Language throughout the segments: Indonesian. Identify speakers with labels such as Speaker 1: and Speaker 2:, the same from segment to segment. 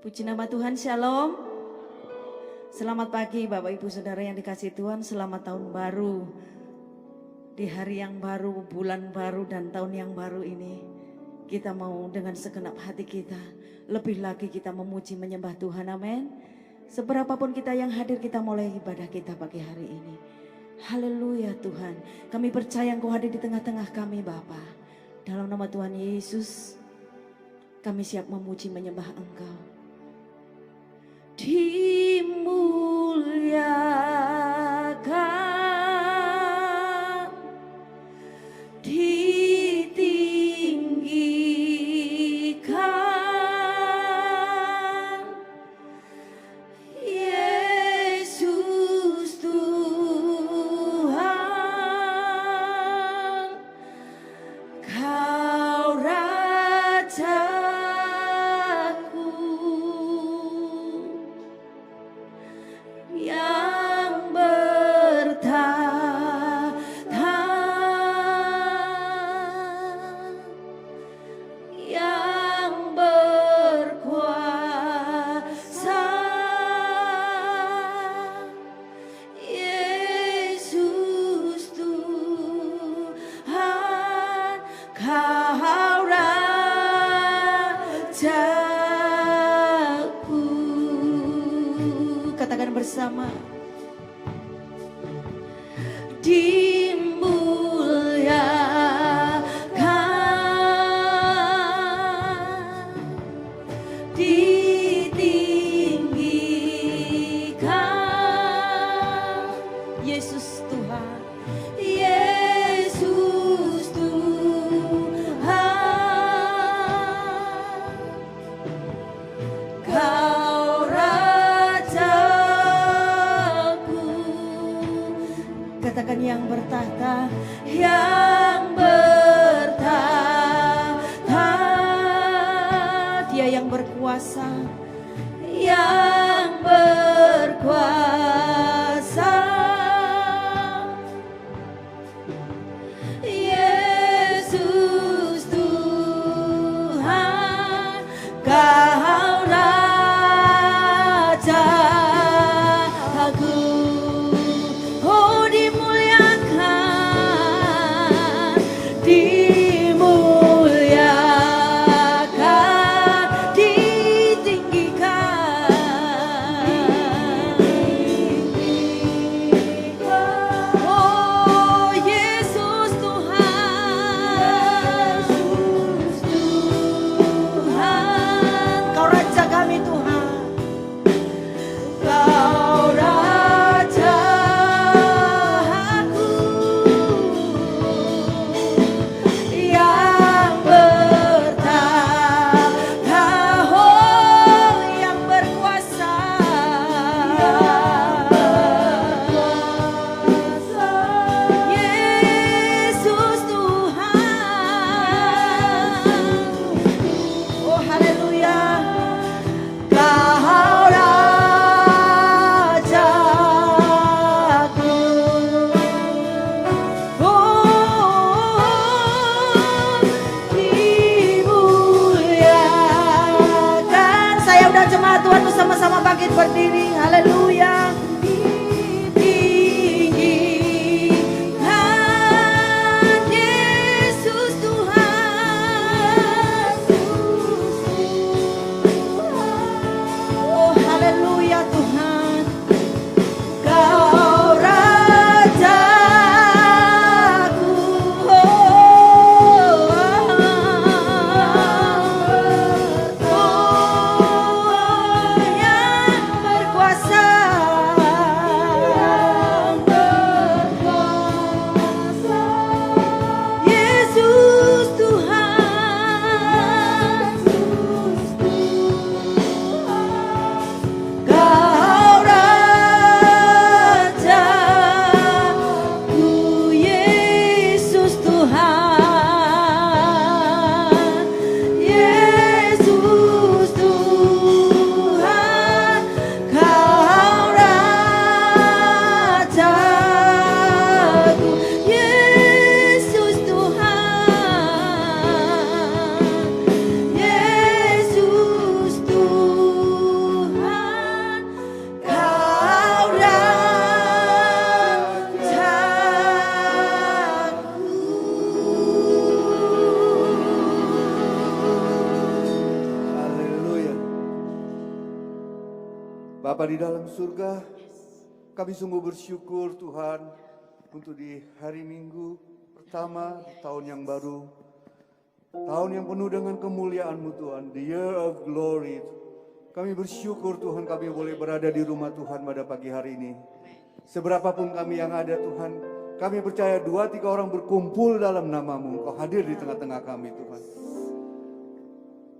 Speaker 1: Puji nama Tuhan, Shalom. Selamat pagi Bapak Ibu Saudara yang dikasihi Tuhan, selamat tahun baru. Di hari yang baru, bulan baru dan tahun yang baru ini, kita mau dengan segenap hati kita, lebih lagi kita memuji menyembah Tuhan, amin. Seberapapun kita yang hadir, kita mulai ibadah kita pagi hari ini. Haleluya Tuhan, kami percaya Engkau hadir di tengah-tengah kami Bapa. Dalam nama Tuhan Yesus, kami siap memuji menyembah Engkau. Dimuliakan, ditinggikan, Yesus Tuhan, Kau Raja. Yang bertahta, yang berkuasa, Yesus Tuhan, Kau Rajaku. Katakan bersama. Dimuliakan, ditinggikan, Yesus Tuhan, Yesus Tuhan, Kau Rajaku. Katakan yang bertahta, yang bertahta, Dia yang berkuasa, yang berkuasa, Yesus Tuhan, Kau Rajaku. Oh dimuliakan, dimuliakan, ditinggikan,
Speaker 2: Bapa di dalam surga, kami sungguh bersyukur Tuhan untuk di hari Minggu pertama di tahun yang baru. Tahun yang penuh dengan kemuliaan-Mu Tuhan, the year of glory. Kami bersyukur Tuhan kami boleh berada di rumah Tuhan pada pagi hari ini. Seberapapun kami yang ada Tuhan, kami percaya 2-3 orang berkumpul dalam nama-Mu, Engkau hadir di tengah-tengah kami Tuhan.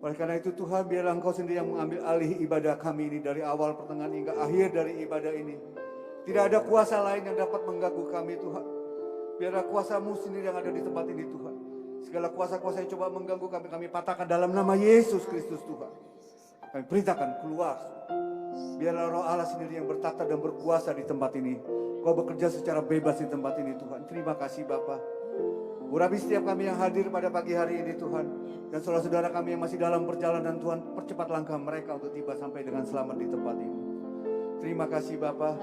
Speaker 2: Oleh karena itu Tuhan, biarlah Engkau sendiri yang mengambil alih ibadah kami ini dari awal, pertengahan hingga akhir dari ibadah ini. Tidak ada kuasa lain yang dapat mengganggu kami Tuhan. Biarlah kuasa-Mu sendiri yang ada di tempat ini Tuhan. Segala kuasa-kuasa yang coba mengganggu kami patahkan dalam nama Yesus Kristus Tuhan. Kami perintahkan keluar. Biarlah Roh Allah sendiri yang bertata dan berkuasa di tempat ini. Kau bekerja secara bebas di tempat ini Tuhan. Terima kasih Bapa. Urapi setiap kami yang hadir pada pagi hari ini Tuhan. Dan saudara-saudara kami yang masih dalam perjalanan Tuhan, percepat langkah mereka untuk tiba sampai dengan selamat di tempat ini. Terima kasih Bapa.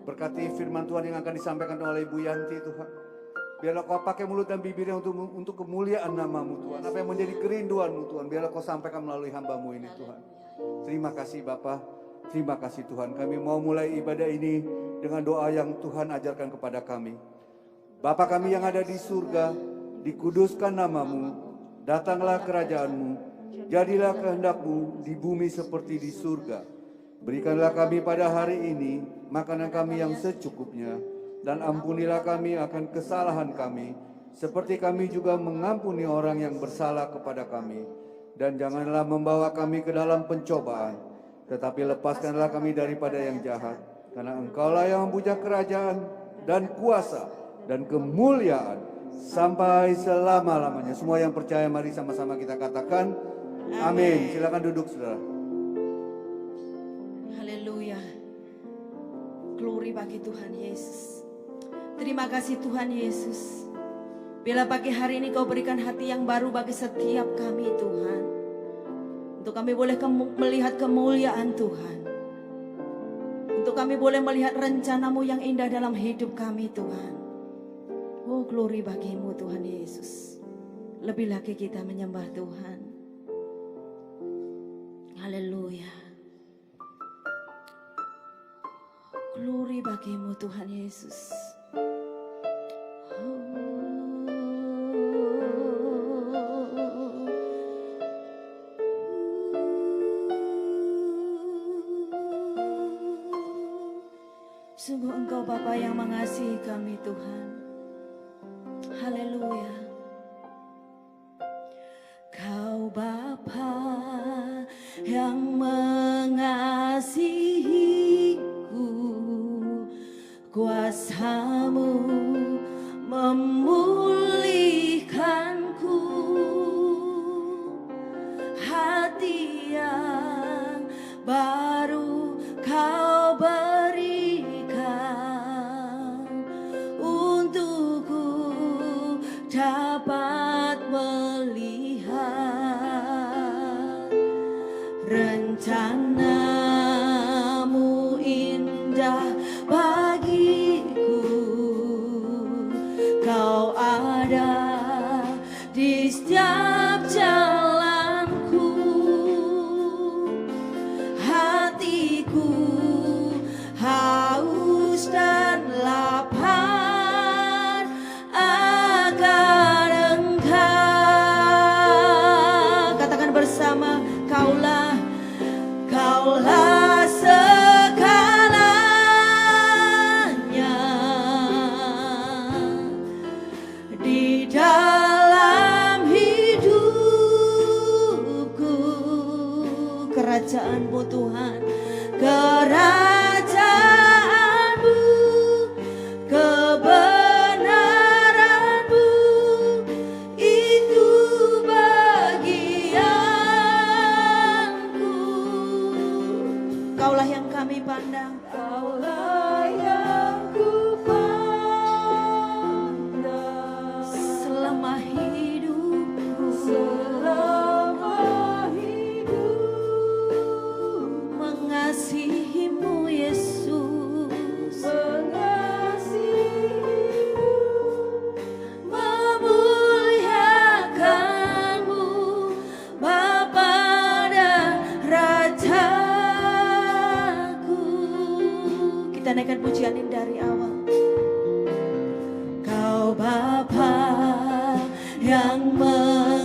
Speaker 2: Berkati firman Tuhan yang akan disampaikan oleh Ibu Yanti Tuhan. Biarlah Kau pakai mulut dan bibirnya untuk kemuliaan nama-Mu Tuhan. Apa yang menjadi kerinduan-Mu Tuhan, biarlah Kau sampaikan melalui hamba-Mu ini Tuhan. Terima kasih Bapa. Terima kasih Tuhan. Kami mau mulai ibadah ini dengan doa yang Tuhan ajarkan kepada kami. Bapa kami yang ada di surga, dikuduskan nama-Mu, datanglah kerajaan-Mu, jadilah kehendak-Mu di bumi seperti di surga. Berikanlah kami pada hari ini makanan kami yang secukupnya, dan ampunilah kami akan kesalahan kami, seperti kami juga mengampuni orang yang bersalah kepada kami. Dan janganlah membawa kami ke dalam pencobaan, tetapi lepaskanlah kami daripada yang jahat. Karena Engkaulah yang mempunyai kerajaan dan kuasa dan kemuliaan sampai selama-lamanya. Semua yang percaya mari sama-sama kita katakan amin. Silakan duduk saudara.
Speaker 1: Haleluya. Glory bagi Tuhan Yesus. Terima kasih Tuhan Yesus. Bila pagi hari ini Kau berikan hati yang baru bagi setiap kami Tuhan. Untuk kami boleh melihat kemuliaan Tuhan. Untuk kami boleh melihat rencana-Mu yang indah dalam hidup kami Tuhan. Oh glory bagi-Mu Tuhan Yesus. Lebih lagi kita menyembah Tuhan. Haleluya. Glory bagi-Mu Tuhan Yesus. Sungguh Engkau Bapa yang mengasihi kami Tuhan. Haleluya. Kau Bapa yang mengasihiku, kuasa-Mu memulihkanku, hati yang baru Kau berikan, untukku dapat melihat rencana-Mu indah bagiku. Kau ada di setiap jalanku, hatiku haus dan lapar akan Engkau. Katakan bersama, Kaulah segalanya di dalam hidupku.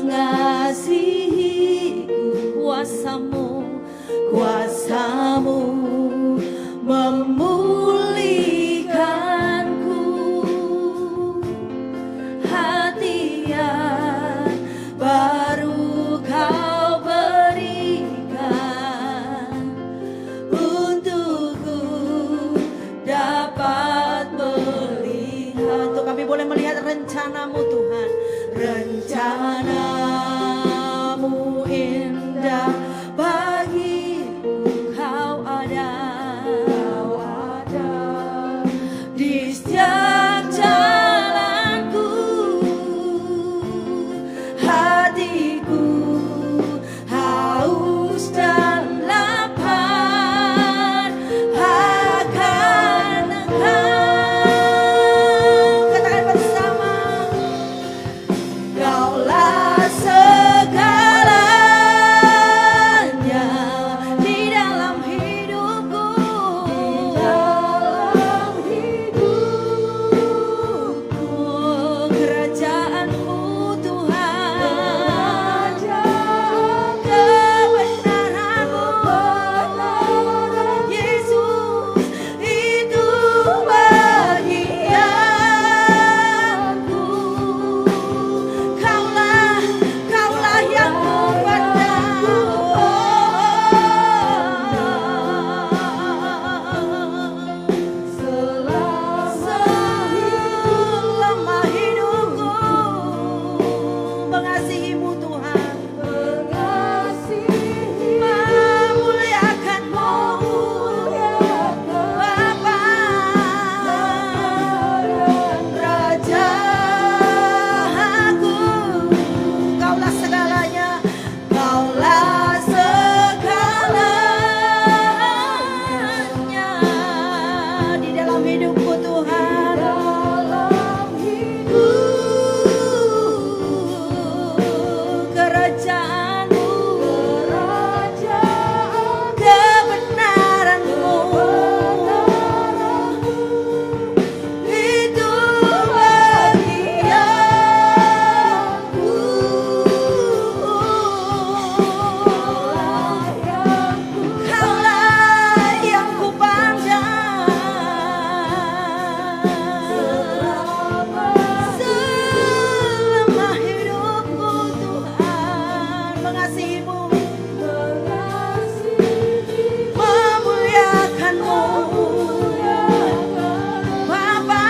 Speaker 1: mengasihiku, kuasamu memulihkanku, hati yang baru kau berikan untukku dapat melihat. Untuk kami boleh melihat rencanamu Tuhan, rencanamu indah bagiku, kau ada di setiap jalanku, hatiku haus dan lapar akan Engkau. Katakan bersama, Kaulah segalanya di dalam hidupku, kerajaanmu Tuhan, kebenaranmu Yesus itu bagianku. Kaulah yang kupandang, selama hidupku mengasihimu Tuhan, memuliakanmu Bapa Raja aku. Kaulah segalanya, Kaulah segalanya di dalam hidupku Tuhan. Kerajaanmu, kebenaranmu itu bagianku. Kaulah yang kupandang selama hidupku Tuhan, mengasihimu, memuliakanmu Bapa.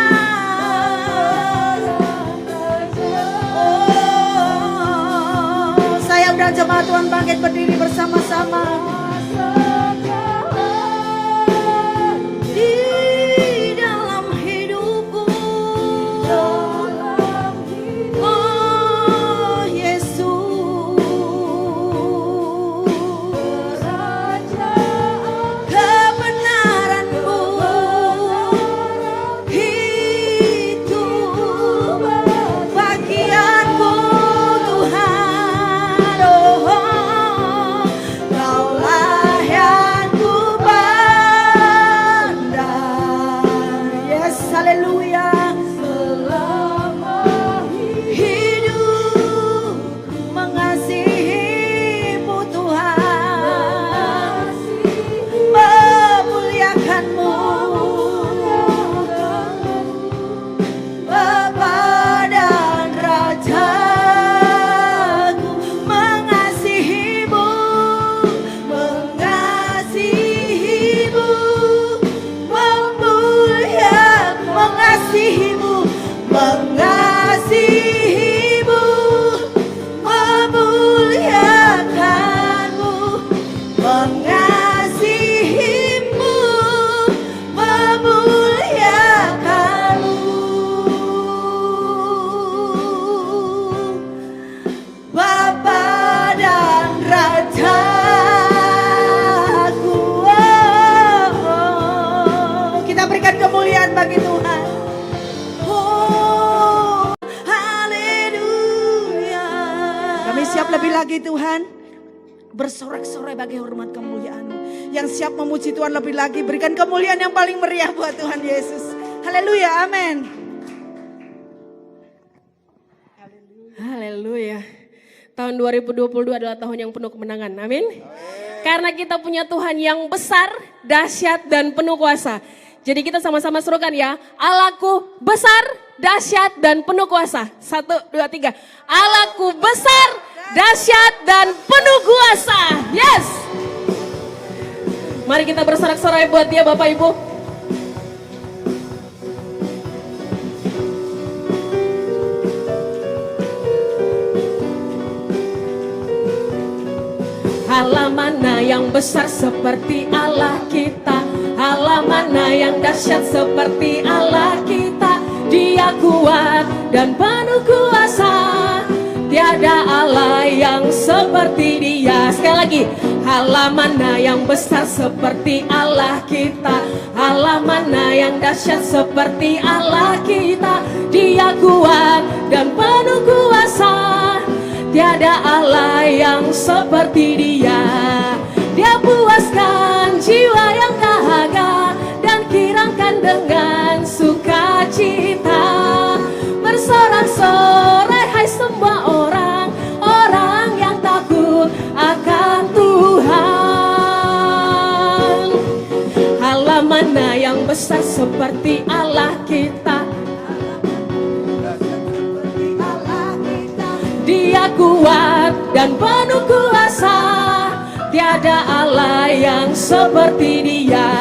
Speaker 1: Oh, saya undang jemaat Tuhan bangkit berdiri bersama-sama. Di dalam hidupku, oh Yesus, kebenaranmu itu bagianku Tuhan. Oh, Kaulah yang kupandang. Yes, haleluya. Selama hidup mengasihimu Tuhan, memuliakanmu Bapa dan Rajaku, mengasihimu, mengasihimu, mengasihimu, memuliakanmu, mengasihimu, memuliakanmu Bapa dan Rajaku. Kita berikan kemuliaan bagi Tuhan. Oh, haleluya. Kami siap lebih lagi Tuhan, bersorak-sorai bagi hormat kemuliaan-Mu. Yang siap memuji Tuhan lebih lagi, berikan kemuliaan yang paling meriah buat Tuhan Yesus. Haleluya, amin. Haleluya.
Speaker 3: Tahun 2022 adalah tahun yang penuh kemenangan. Amin. Karena kita punya Tuhan yang besar, dahsyat, dan penuh kuasa. Jadi kita sama-sama serukan ya. Allahku besar, dahsyat, dan penuh kuasa. 1, 2, 3. Allahku besar, dahsyat, dan penuh kuasa. Yes. Mari kita bersorak-sorai buat dia Bapak Ibu. Allah mana yang besar seperti Allah kita. Allah mana yang dahsyat seperti Allah kita. Dia kuat dan penuh kuasa. Tiada Allah yang seperti dia. Sekali lagi. Allah mana yang besar seperti Allah kita. Allah mana yang dahsyat seperti Allah kita. Dia kuat dan penuh kuasa. Tiada Allah yang seperti dia. Dia puaskan jiwa yang dahaga dan kirangkan dengan sukacita. Bersorak-sorai hai semua orang yang takut akan Tuhan. Allah mana yang besar seperti Allah kita. Dia kuat dan penuh kuasa. Tiada Allah yang seperti dia.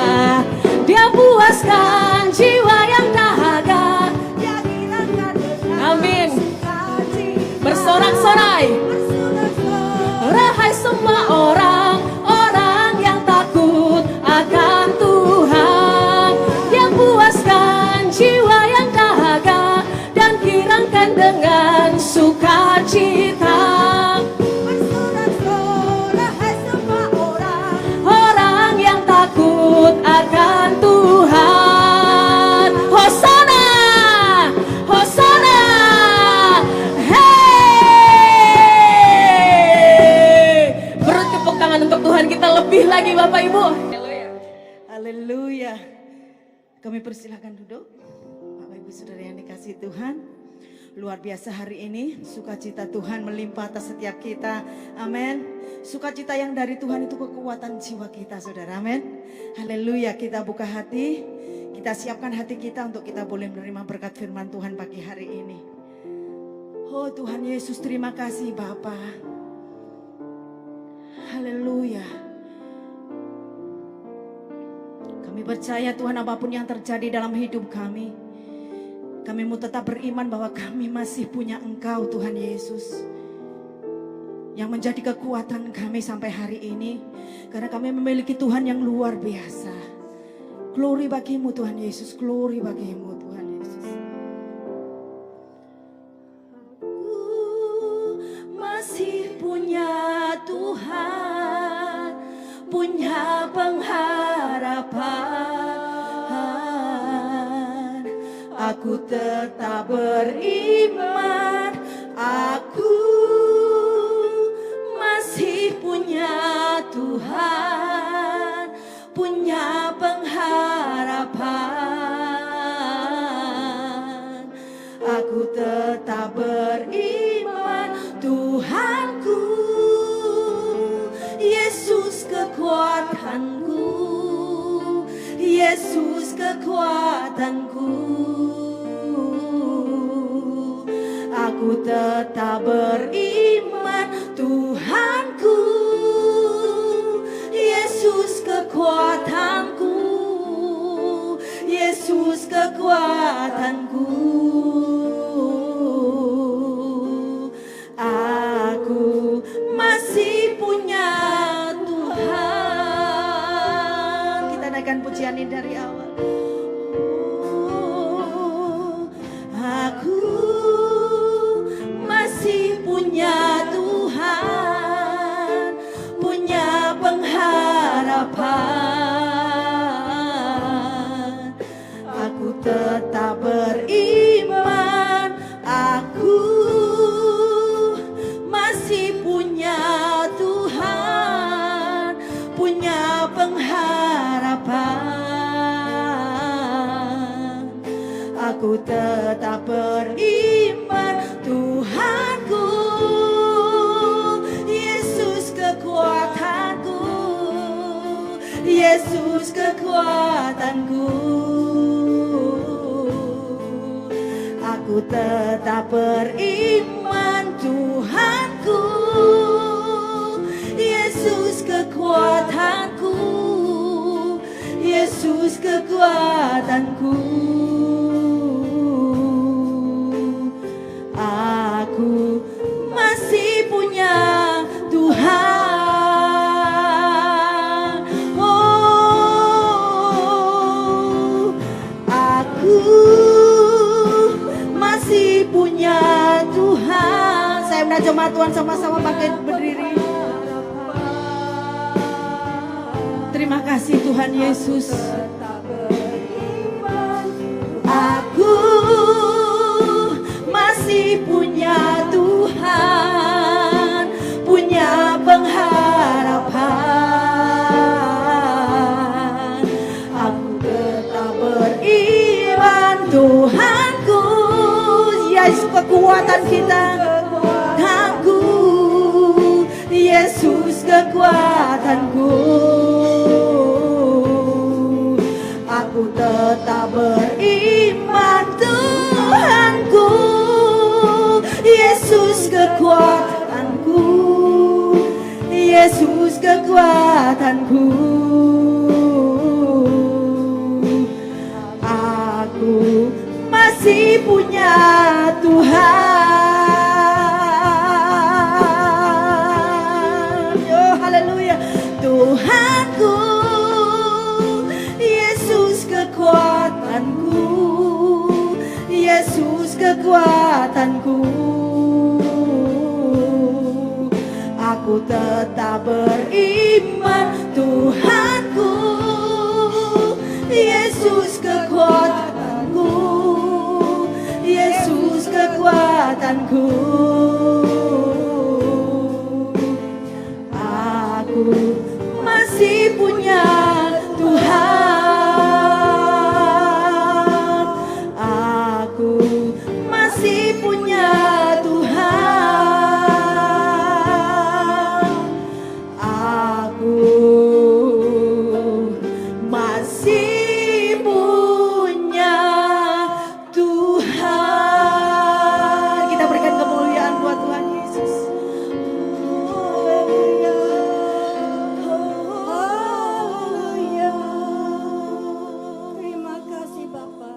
Speaker 3: Dia puaskan jiwa yang dahaga. Amin. Bersorak-sorai. Rahai semua orang yang takut akan Tuhan. Dia puaskan jiwa yang dahaga dan kirangkan dengan sukacita. Orang yang takut akan Tuhan. Hosana, Hosana, hey. Beri tepuk tangan untuk Tuhan kita lebih lagi Bapak Ibu.
Speaker 1: Haleluya. Kami persilahkan duduk. Bapak Ibu Saudara yang dikasihi Tuhan. Luar biasa hari ini, sukacita Tuhan melimpah atas setiap kita. Amin. Sukacita yang dari Tuhan itu kekuatan jiwa kita, saudara. Amin. Haleluya. Kita buka hati, kita siapkan hati kita untuk kita boleh menerima berkat firman Tuhan pagi hari ini. Oh Tuhan Yesus, terima kasih Bapa. Haleluya. Kami percaya Tuhan, apapun yang terjadi dalam hidup kami mau tetap beriman bahwa kami masih punya Engkau Tuhan Yesus, yang menjadi kekuatan kami sampai hari ini. Karena kami memiliki Tuhan yang luar biasa. Glory bagimu Tuhan Yesus, glory bagimu Tuhan Yesus. Aku masih punya Tuhan, punya pengharapan. Aku tetap beriman, aku masih punya Tuhan, punya pengharapan. Aku tetap beriman, Tuhanku, Yesus kekuatanku, Yesus kekuatanku. Aku tetap beriman, Tuhanku, Yesus kekuatanku, Yesus kekuatanku. Aku masih punya Tuhan. Kita naikkan pujian ini dari awal. Aku masih punya Tuhan, punya pengharapan. Aku tetap beriman, aku masih punya Tuhan, punya pengharapan. Aku tetap beriman, Tuhanku, tetap beriman Tuhanku, Yesus kekuatanku, Yesus kekuatanku. Aku masih punya Tuhan. Oh, aku masih punya Tuhan. Saya undang jemaat Tuhan sama-sama bangkit berdiri. Terima kasih Tuhan Yesus. Aku masih punya Tuhan, punya pengharapan. Aku tetap beriman Tuhanku, Yesus kekuatan kita. Aku, Yesus kekuatanku. Aku tetap beriman Tuhanku, Yesus kekuatanku, Yesus kekuatanku. Aku masih punya Tuhan. Oh haleluya. Tuhanku, Yesus kekuatanku, Yesus kekuatanku. Aku tetap beriman Tuhanku, Yesus kekuatanku, Yesus kekuatanku. Aku masih punya Tuhan. Aku masih punya Tuhan. Aku masih punya Tuhan. Kita berikan kemuliaan buat Tuhan Yesus.
Speaker 4: Terima kasih Bapa.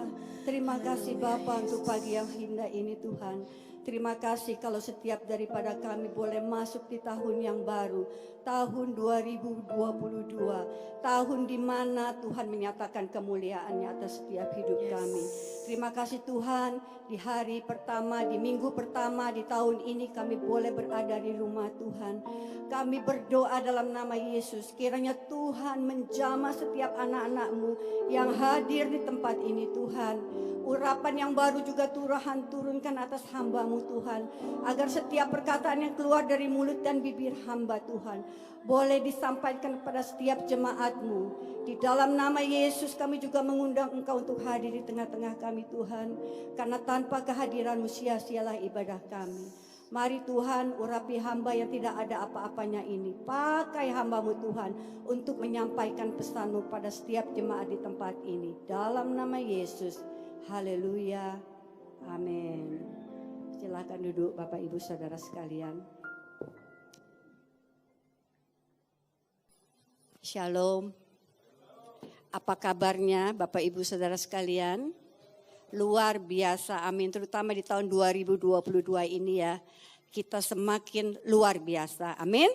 Speaker 4: Terima kasih Bapa untuk pagi yang indah ini Tuhan. Terima kasih kalau setiap daripada kami boleh masuk di tahun yang baru. Tahun 2022. Tahun di mana Tuhan menyatakan kemuliaan-Nya atas setiap hidup kami. Terima kasih Tuhan, di hari pertama, di minggu pertama di tahun ini kami boleh berada di rumah Tuhan. Kami berdoa dalam nama Yesus, kiranya Tuhan menjamah setiap anak-anak-Mu yang hadir di tempat ini Tuhan. Urapan yang baru juga Tuhan turunkan atas hamba-Mu Tuhan, agar setiap perkataan yang keluar dari mulut dan bibir hamba Tuhan boleh disampaikan kepada setiap jemaat-Mu. Di dalam nama Yesus kami juga mengundang Engkau untuk hadir di tengah-tengah kami Tuhan, karena tanpa kehadiran-Mu sia-sialah ibadah kami. Mari Tuhan urapi hamba yang tidak ada apa-apanya ini. Pakai hamba-Mu Tuhan untuk menyampaikan pesan-Mu pada setiap jemaat di tempat ini. Dalam nama Yesus, haleluya, amin. Silakan duduk Bapak Ibu Saudara sekalian. Shalom. Apa kabarnya Bapak Ibu Saudara sekalian? Luar biasa, amin. Terutama di tahun 2022 ini ya, kita semakin luar biasa, amin.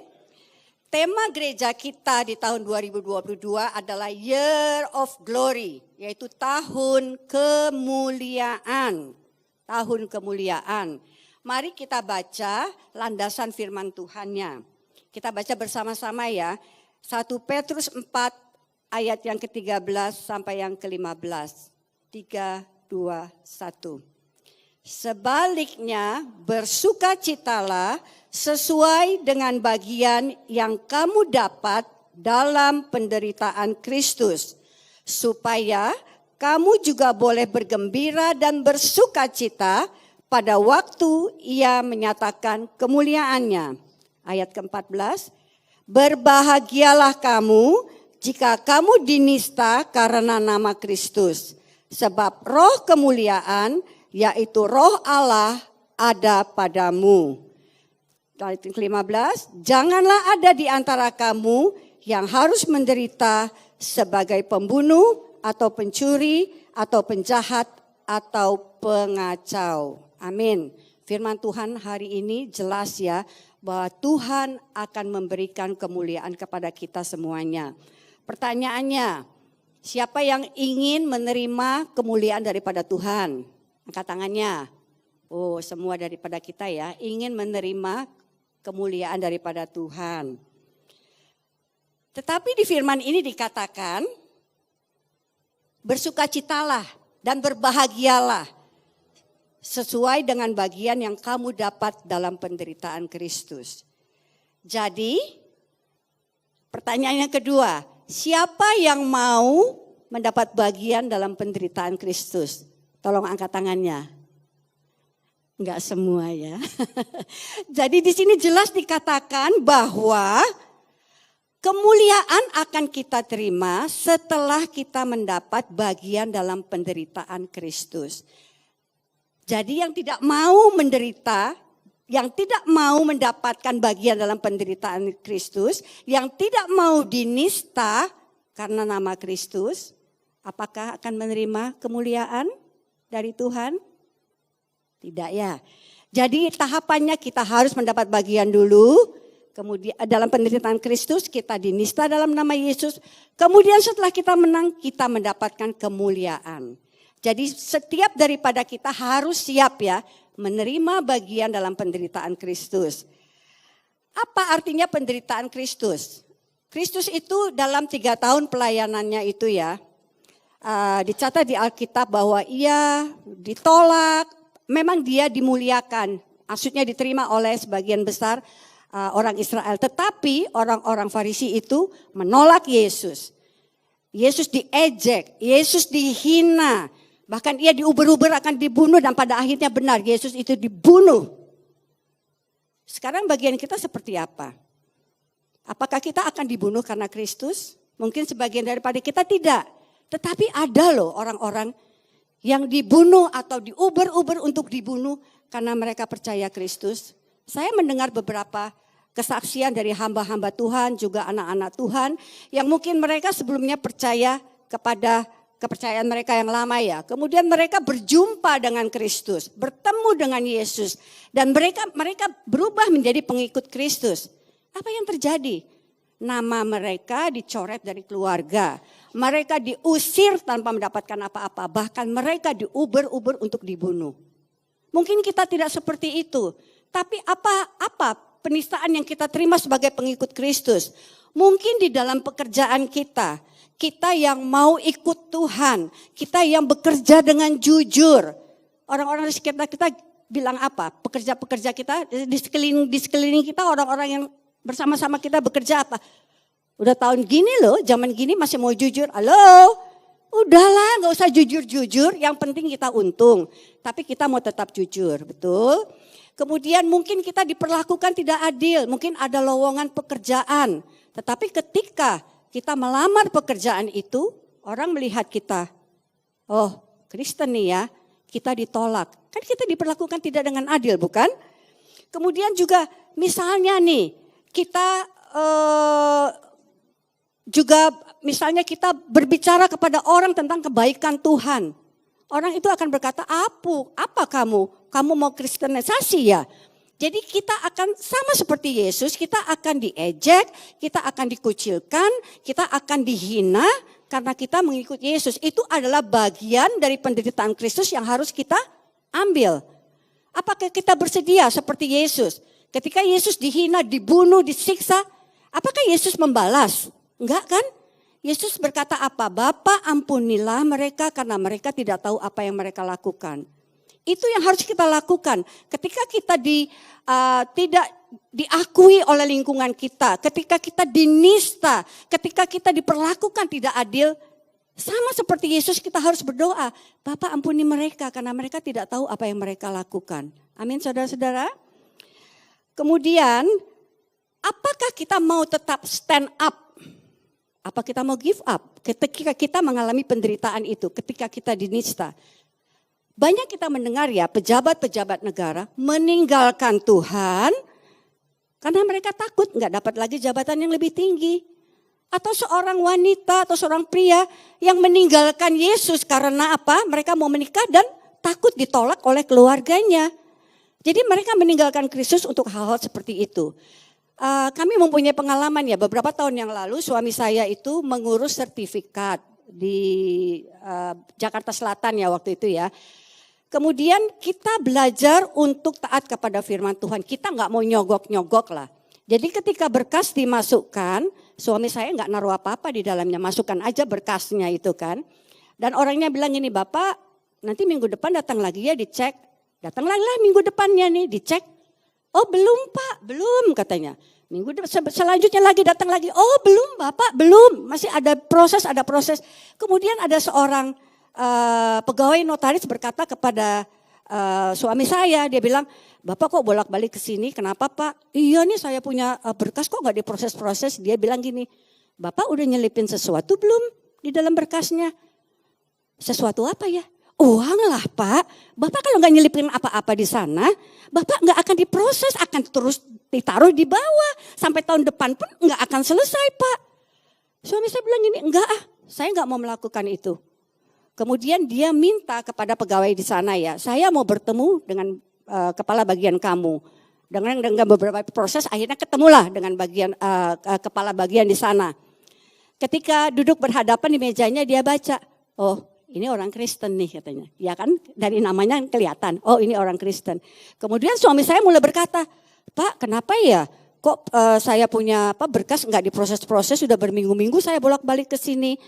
Speaker 4: Tema gereja kita di tahun 2022 adalah Year of Glory, yaitu tahun kemuliaan. Tahun kemuliaan. Mari kita baca landasan firman Tuhannya. Kita baca bersama-sama ya. 1 Petrus 4 ayat yang ke-13 sampai yang ke-15. 3, 2, 1. Sebaliknya bersukacitalah sesuai dengan bagian yang kamu dapat dalam penderitaan Kristus, supaya kamu juga boleh bergembira dan bersukacita pada waktu Ia menyatakan kemuliaannya. Ayat ke-14, berbahagialah kamu jika kamu dinista karena nama Kristus, sebab roh kemuliaan yaitu Roh Allah ada padamu. Ayat 15, janganlah ada di antara kamu yang harus menderita sebagai pembunuh atau pencuri atau penjahat atau pengacau. Amin. Firman Tuhan hari ini jelas ya, bahwa Tuhan akan memberikan kemuliaan kepada kita semuanya. Pertanyaannya, siapa yang ingin menerima kemuliaan daripada Tuhan? Angkat tangannya. Oh, semua daripada kita ya, ingin menerima kemuliaan daripada Tuhan. Tetapi di firman ini dikatakan, bersukacitalah dan berbahagialah sesuai dengan bagian yang kamu dapat dalam penderitaan Kristus. Jadi, pertanyaan yang kedua, siapa yang mau mendapat bagian dalam penderitaan Kristus? Tolong angkat tangannya. Enggak semua ya. Jadi di sini jelas dikatakan bahwa kemuliaan akan kita terima setelah kita mendapat bagian dalam penderitaan Kristus. Jadi yang tidak mau menderita, yang tidak mau mendapatkan bagian dalam penderitaan Kristus, yang tidak mau dinista karena nama Kristus, apakah akan menerima kemuliaan dari Tuhan? Tidak ya. Jadi tahapannya kita harus mendapat bagian dulu. Kemudian dalam penderitaan Kristus kita dinista dalam nama Yesus. Kemudian setelah kita menang kita mendapatkan kemuliaan. Jadi setiap daripada kita harus siap ya menerima bagian dalam penderitaan Kristus. Apa artinya penderitaan Kristus? Kristus itu dalam 3 tahun pelayanannya itu ya. Dicatat di Alkitab bahwa ia ditolak, memang dia dimuliakan. Maksudnya diterima oleh sebagian besar orang Israel. Tetapi orang-orang Farisi itu menolak Yesus. Yesus diejek, Yesus dihina. Bahkan ia diuber-uber akan dibunuh dan pada akhirnya benar Yesus itu dibunuh. Sekarang bagian kita seperti apa? Apakah kita akan dibunuh karena Kristus? Mungkin sebagian daripada kita tidak. Tetapi ada loh orang-orang yang dibunuh atau diuber-uber untuk dibunuh karena mereka percaya Kristus. Saya mendengar beberapa kesaksian dari hamba-hamba Tuhan, juga anak-anak Tuhan, yang mungkin mereka sebelumnya percaya kepada kepercayaan mereka yang lama ya. Kemudian mereka berjumpa dengan Kristus, bertemu dengan Yesus, dan mereka berubah menjadi pengikut Kristus. Apa yang terjadi? Nama mereka dicoret dari keluarga. Mereka diusir tanpa mendapatkan apa-apa. Bahkan mereka diuber-uber untuk dibunuh. Mungkin kita tidak seperti itu. Tapi apa penistaan yang kita terima sebagai pengikut Kristus? Mungkin di dalam pekerjaan kita yang mau ikut Tuhan, kita yang bekerja dengan jujur. Orang-orang di sekitar kita bilang apa? Pekerja-pekerja kita di sekeliling kita, orang-orang yang bersama-sama kita bekerja apa? Udah tahun gini loh, zaman gini masih mau jujur. Halo, udahlah gak usah jujur-jujur, yang penting kita untung. Tapi kita mau tetap jujur, betul? Kemudian mungkin kita diperlakukan tidak adil, mungkin ada lowongan pekerjaan. Tetapi ketika kita melamar pekerjaan itu, orang melihat kita, oh Kristen nih ya, kita ditolak. Kan kita diperlakukan tidak dengan adil, bukan? Kemudian juga misalnya nih, kita juga misalnya kita berbicara kepada orang tentang kebaikan Tuhan. Orang itu akan berkata, apa kamu? Kamu mau kristenisasi ya? Jadi kita akan sama seperti Yesus, kita akan diejek, kita akan dikucilkan, kita akan dihina karena kita mengikut Yesus. Itu adalah bagian dari penderitaan Kristus yang harus kita ambil. Apakah kita bersedia seperti Yesus? Ketika Yesus dihina, dibunuh, disiksa, apakah Yesus membalas? Enggak kan? Yesus berkata apa? Bapa ampunilah mereka karena mereka tidak tahu apa yang mereka lakukan. Itu yang harus kita lakukan. Ketika kita tidak diakui oleh lingkungan kita, ketika kita dinista, ketika kita diperlakukan tidak adil, sama seperti Yesus kita harus berdoa, Bapa ampuni mereka karena mereka tidak tahu apa yang mereka lakukan. Amin saudara-saudara. Kemudian, apakah kita mau tetap stand up? Apa kita mau give up? Ketika kita mengalami penderitaan itu, ketika kita dinista. Banyak kita mendengar ya pejabat-pejabat negara meninggalkan Tuhan karena mereka takut nggak dapat lagi jabatan yang lebih tinggi. Atau seorang wanita atau seorang pria yang meninggalkan Yesus karena apa? Mereka mau menikah dan takut ditolak oleh keluarganya. Jadi mereka meninggalkan Kristus untuk hal-hal seperti itu. Kami mempunyai pengalaman ya, beberapa tahun yang lalu suami saya itu mengurus sertifikat di Jakarta Selatan ya waktu itu ya. Kemudian kita belajar untuk taat kepada firman Tuhan. Kita nggak mau nyogok-nyogok lah. Jadi ketika berkas dimasukkan, suami saya nggak naruh apa-apa di dalamnya, masukkan aja berkasnya itu kan. Dan orangnya bilang ini, Bapak nanti minggu depan datang lagi ya dicek. Datang lagi lah minggu depannya nih dicek. Oh belum Pak, belum katanya. Minggu selanjutnya lagi datang lagi. Oh belum Bapak, belum. Masih ada proses. Kemudian ada seorang pegawai notaris berkata kepada suami saya, dia bilang, Bapak kok bolak-balik ke sini, kenapa Pak? Iya nih saya punya berkas kok gak diproses-proses. Dia bilang gini, Bapak udah nyelipin sesuatu belum di dalam berkasnya? Sesuatu apa ya? Uang lah Pak. Bapak kalau gak nyelipin apa-apa di sana, Bapak gak akan diproses, akan terus ditaruh di bawah. Sampai tahun depan pun gak akan selesai Pak. Suami saya bilang gini, enggak saya gak mau melakukan itu. Kemudian dia minta kepada pegawai di sana ya, saya mau bertemu dengan kepala bagian kamu. Dengan beberapa proses akhirnya ketemulah dengan bagian kepala bagian di sana. Ketika duduk berhadapan di mejanya dia baca, oh ini orang Kristen nih katanya. Ya kan dari namanya kelihatan, oh ini orang Kristen. Kemudian suami saya mulai berkata, Pak kenapa ya kok saya punya berkas nggak diproses-proses sudah berminggu-minggu saya bolak-balik ke sini.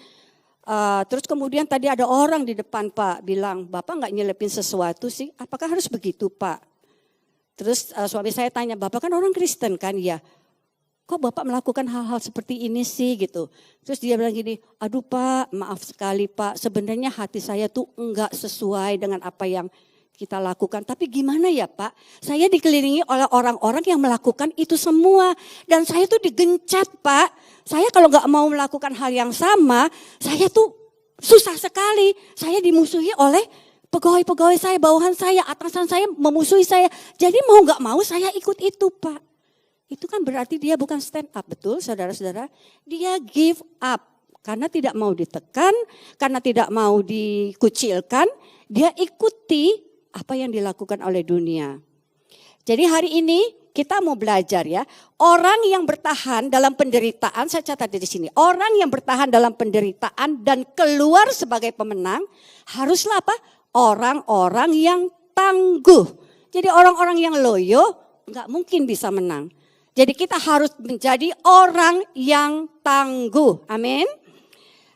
Speaker 4: Terus kemudian tadi ada orang di depan Pak bilang, Bapak nggak nyelepin sesuatu sih, apakah harus begitu Pak? Terus suami saya tanya, Bapak kan orang Kristen kan? Ya, kok Bapak melakukan hal-hal seperti ini sih gitu. Terus dia bilang gini, aduh Pak maaf sekali Pak, sebenarnya hati saya tuh enggak sesuai dengan apa yang kita lakukan. Tapi gimana ya Pak, saya dikelilingi oleh orang-orang yang melakukan itu semua. Dan saya tuh digencet Pak. Saya kalau gak mau melakukan hal yang sama, saya tuh susah sekali. Saya dimusuhi oleh pegawai-pegawai saya, bawahan saya, atasan saya memusuhi saya. Jadi mau gak mau saya ikut itu Pak. Itu kan berarti dia bukan stand up, betul saudara-saudara. Dia give up. Karena tidak mau ditekan, karena tidak mau dikucilkan, dia ikuti apa yang dilakukan oleh dunia. Jadi hari ini kita mau belajar ya, orang yang bertahan dalam penderitaan, saya catat di sini, orang yang bertahan dalam penderitaan dan keluar sebagai pemenang, haruslah apa? Orang-orang yang tangguh. Jadi orang-orang yang loyo nggak mungkin bisa menang. Jadi kita harus menjadi orang yang tangguh, amin.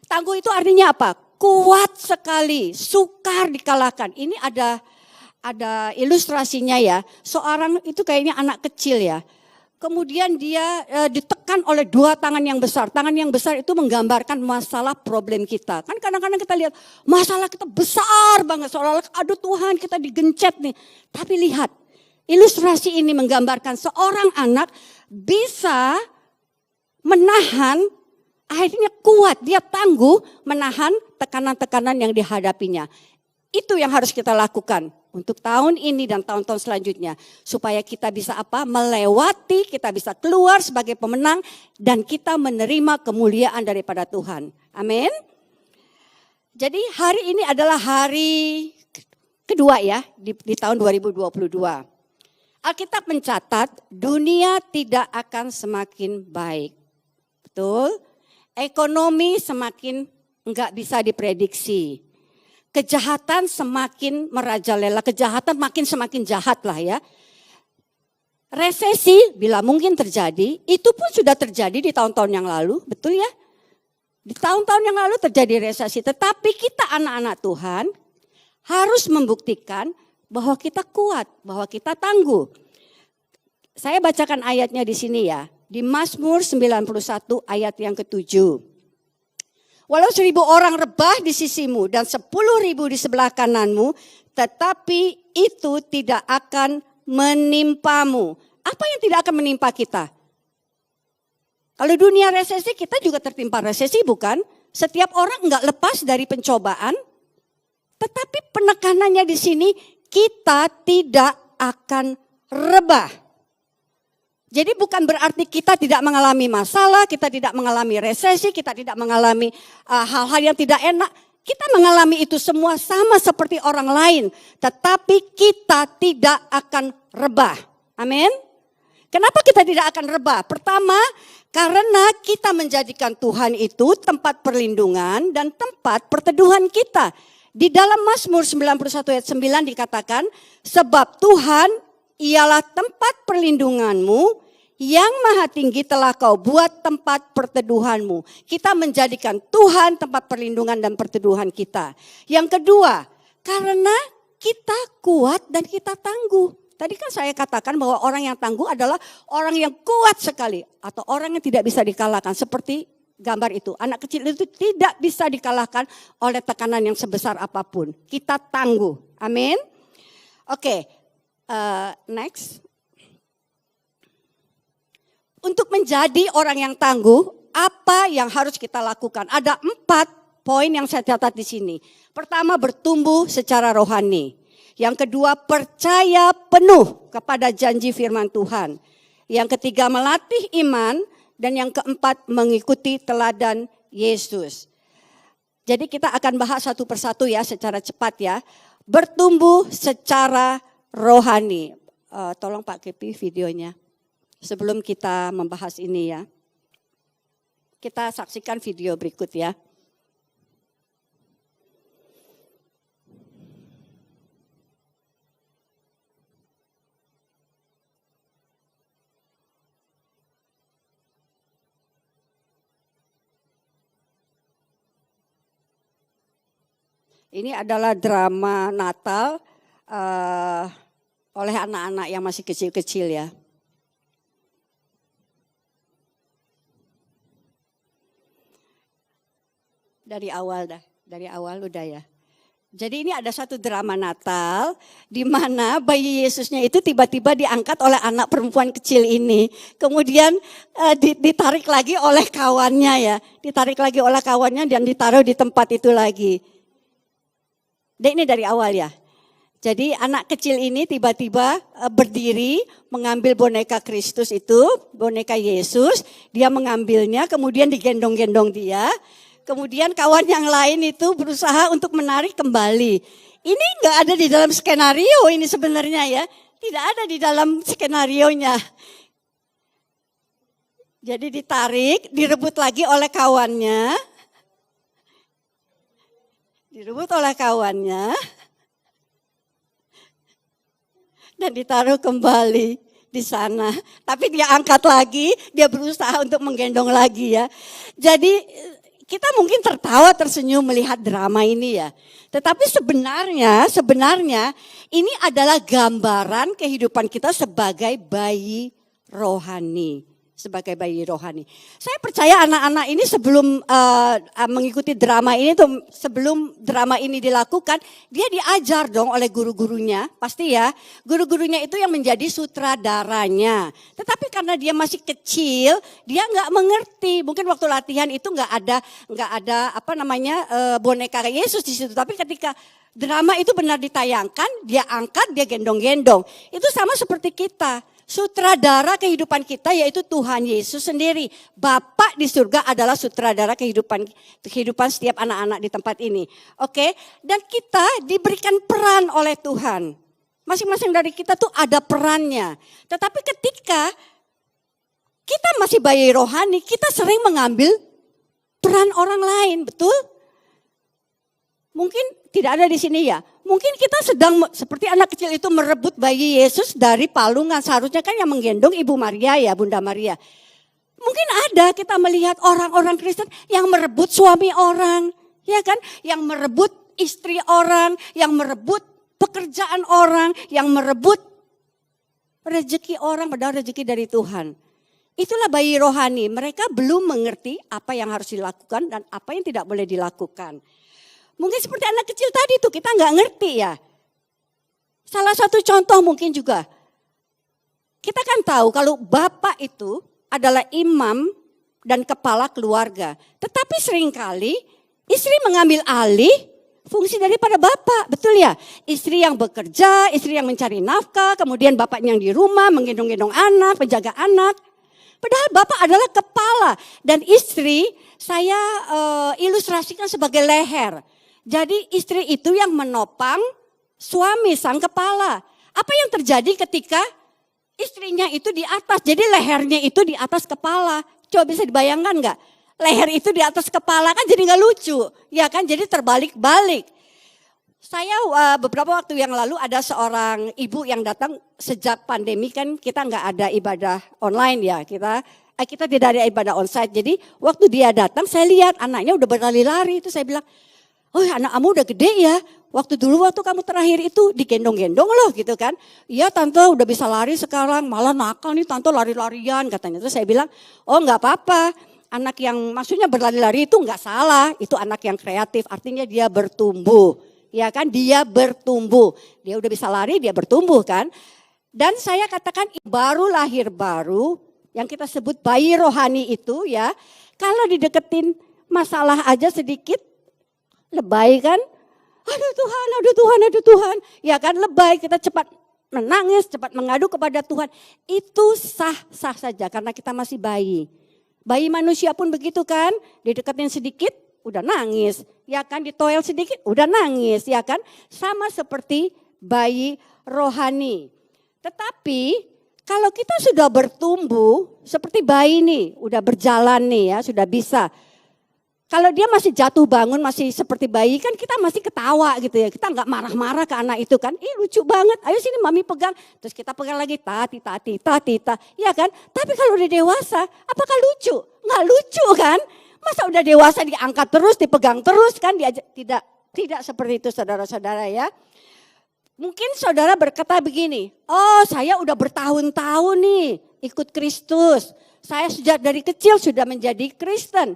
Speaker 4: Tangguh itu artinya apa? Kuat sekali, sukar dikalahkan. Ini ada ilustrasinya ya, seorang itu kayaknya anak kecil ya. Kemudian dia ditekan oleh dua tangan yang besar. Tangan yang besar itu menggambarkan masalah problem kita. Kan kadang-kadang kita lihat masalah kita besar banget. Seolah-olah aduh Tuhan kita digencet nih. Tapi lihat ilustrasi ini menggambarkan seorang anak bisa menahan, akhirnya kuat, dia tangguh menahan tekanan-tekanan yang dihadapinya. Itu yang harus kita lakukan untuk tahun ini dan tahun-tahun selanjutnya. Supaya kita bisa melewati, kita bisa keluar sebagai pemenang dan kita menerima kemuliaan daripada Tuhan. Amin. Jadi hari ini adalah hari kedua ya di tahun 2022. Alkitab mencatat dunia tidak akan semakin baik. Betul? Ekonomi semakin enggak bisa diprediksi. Kejahatan semakin merajalela, kejahatan semakin jahat lah ya. Resesi bila mungkin terjadi, itu pun sudah terjadi di tahun-tahun yang lalu, betul ya? Di tahun-tahun yang lalu terjadi resesi, tetapi kita anak-anak Tuhan harus membuktikan bahwa kita kuat, bahwa kita tangguh. Saya bacakan ayatnya di sini ya, di Mazmur 91 ayat yang ke-7. Walau 1.000 orang rebah di sisimu dan 10.000 di sebelah kananmu, tetapi itu tidak akan menimpamu. Apa yang tidak akan menimpa kita? Kalau dunia resesi, kita juga tertimpa resesi bukan? Setiap orang enggak lepas dari pencobaan. Tetapi penekanannya di sini, kita tidak akan rebah. Jadi bukan berarti kita tidak mengalami masalah, kita tidak mengalami resesi, kita tidak mengalami hal-hal yang tidak enak. Kita mengalami itu semua sama seperti orang lain. Tetapi kita tidak akan rebah. Amin. Kenapa kita tidak akan rebah? Pertama, karena kita menjadikan Tuhan itu tempat perlindungan dan tempat perteduhan kita. Di dalam Mazmur 91 ayat 9 dikatakan, sebab Tuhan ialah tempat perlindunganmu, yang maha tinggi telah kau buat tempat perteduhanmu. Kita menjadikan Tuhan tempat perlindungan dan perteduhan kita. Yang kedua, karena kita kuat dan kita tangguh. Tadi kan saya katakan bahwa orang yang tangguh adalah orang yang kuat sekali. Atau orang yang tidak bisa dikalahkan. Seperti gambar itu. Anak kecil itu tidak bisa dikalahkan oleh tekanan yang sebesar apapun. Kita tangguh. Amin. Oke, next. Untuk menjadi orang yang tangguh, apa yang harus kita lakukan? Ada 4 poin yang saya catat di sini. Pertama, bertumbuh secara rohani. Yang kedua, percaya penuh kepada janji firman Tuhan. Yang ketiga, melatih iman. Dan yang keempat, mengikuti teladan Yesus. Jadi kita akan bahas satu persatu ya, secara cepat ya. Bertumbuh secara rohani. Tolong Pak Kepi videonya. Sebelum kita membahas ini ya. Kita saksikan video berikut ya. Ini adalah drama Natal oleh anak-anak yang masih kecil-kecil ya. Dari awal udah ya. Jadi ini ada satu drama Natal di mana bayi Yesusnya itu tiba-tiba diangkat oleh anak perempuan kecil ini. Kemudian ditarik lagi oleh kawannya ya. Ditarik lagi oleh kawannya dan ditaruh di tempat itu lagi. Ini dari awal ya. Jadi anak kecil ini tiba-tiba berdiri mengambil boneka Kristus itu, boneka Yesus. Dia mengambilnya kemudian digendong-gendong dia. Kemudian kawan yang lain itu berusaha untuk menarik kembali. Ini nggak ada di dalam skenario ini sebenarnya ya. Tidak ada di dalam skenarionya. Jadi ditarik, direbut lagi oleh kawannya. Direbut oleh kawannya. Dan ditaruh kembali di sana. Tapi dia angkat lagi, dia berusaha untuk menggendong lagi ya. Jadi kita mungkin tertawa tersenyum melihat drama ini ya. Tetapi sebenarnya ini adalah gambaran kehidupan kita sebagai bayi rohani. Sebagai bayi rohani. Saya percaya anak-anak ini sebelum mengikuti drama ini, sebelum drama ini dilakukan, dia diajar dong oleh guru-gurunya, pasti ya. Guru-gurunya itu yang menjadi sutradaranya. Tetapi karena dia masih kecil, dia nggak mengerti. Mungkin waktu latihan itu nggak ada boneka Yesus di situ. Tapi ketika drama itu benar ditayangkan, dia angkat, dia gendong-gendong. Itu sama seperti kita. Sutradara kehidupan kita yaitu Tuhan Yesus sendiri. Bapa di surga adalah sutradara kehidupan setiap anak-anak di tempat ini. Oke, dan kita diberikan peran oleh Tuhan. Masing-masing dari kita tuh ada perannya. Tetapi ketika kita masih bayi rohani, kita sering mengambil peran orang lain, betul? Mungkin tidak ada di sini ya. Mungkin kita sedang seperti anak kecil itu merebut bayi Yesus dari palungan. Seharusnya kan yang menggendong Ibu Maria ya, Bunda Maria. Mungkin ada kita melihat orang-orang Kristen yang merebut suami orang. Ya kan? Yang merebut istri orang. Yang merebut pekerjaan orang. Yang merebut rezeki orang padahal rezeki dari Tuhan. Itulah bayi rohani. Mereka belum mengerti apa yang harus dilakukan dan apa yang tidak boleh dilakukan. Mungkin seperti anak kecil tadi tuh kita nggak ngerti ya. Salah satu contoh mungkin juga. Kita kan tahu kalau bapak itu adalah imam dan kepala keluarga. Tetapi seringkali istri mengambil alih, fungsi daripada bapak, betul ya? Istri yang bekerja, istri yang mencari nafkah, kemudian bapaknya yang di rumah menggendong-gendong anak, menjaga anak. Padahal bapak adalah kepala dan istri saya ilustrasikan sebagai leher. Jadi istri itu yang menopang suami sang kepala. Apa yang terjadi ketika istrinya itu di atas, jadi lehernya itu di atas kepala. Coba bisa dibayangkan nggak? Leher itu di atas kepala kan jadi nggak lucu, ya kan? Jadi terbalik-balik. Saya beberapa waktu yang lalu ada seorang ibu yang datang sejak pandemi kan kita nggak ada ibadah online ya, kita tidak ada ibadah onsite. Jadi waktu dia datang saya lihat anaknya udah berlari-lari, itu saya bilang, oh anak kamu udah gede ya. Waktu kamu terakhir itu digendong-gendong loh gitu kan. Iya tante udah bisa lari sekarang, malah nakal nih tante lari-larian katanya. Terus saya bilang, oh nggak apa-apa. Anak yang maksudnya berlari-lari itu nggak salah, itu anak yang kreatif, artinya dia bertumbuh, ya kan? Dia bertumbuh, dia udah bisa lari, dia bertumbuh kan? Dan saya katakan baru lahir baru, yang kita sebut bayi rohani itu ya, kalau dideketin masalah aja sedikit, lebay kan? Aduh Tuhan, ya kan lebay, kita cepat menangis, cepat mengadu kepada Tuhan, itu sah-sah saja karena kita masih bayi. Bayi manusia pun begitu kan, dideketin sedikit udah nangis, ya kan, ditoel sedikit udah nangis, ya kan. Sama seperti bayi rohani. Tetapi kalau kita sudah bertumbuh seperti bayi nih, udah berjalan nih ya, sudah bisa. Kalau dia masih jatuh bangun, masih seperti bayi kan kita masih ketawa gitu ya. Kita nggak marah-marah ke anak itu kan. Ih lucu banget, ayo sini mami pegang. Terus kita pegang lagi, tati, ya kan. Tapi kalau udah dewasa, apakah lucu? Nggak lucu kan. Masa udah dewasa diangkat terus, dipegang terus kan. Tidak seperti itu saudara-saudara ya. Mungkin saudara berkata begini, oh saya udah bertahun-tahun nih ikut Kristus. Saya sejak dari kecil sudah menjadi Kristen.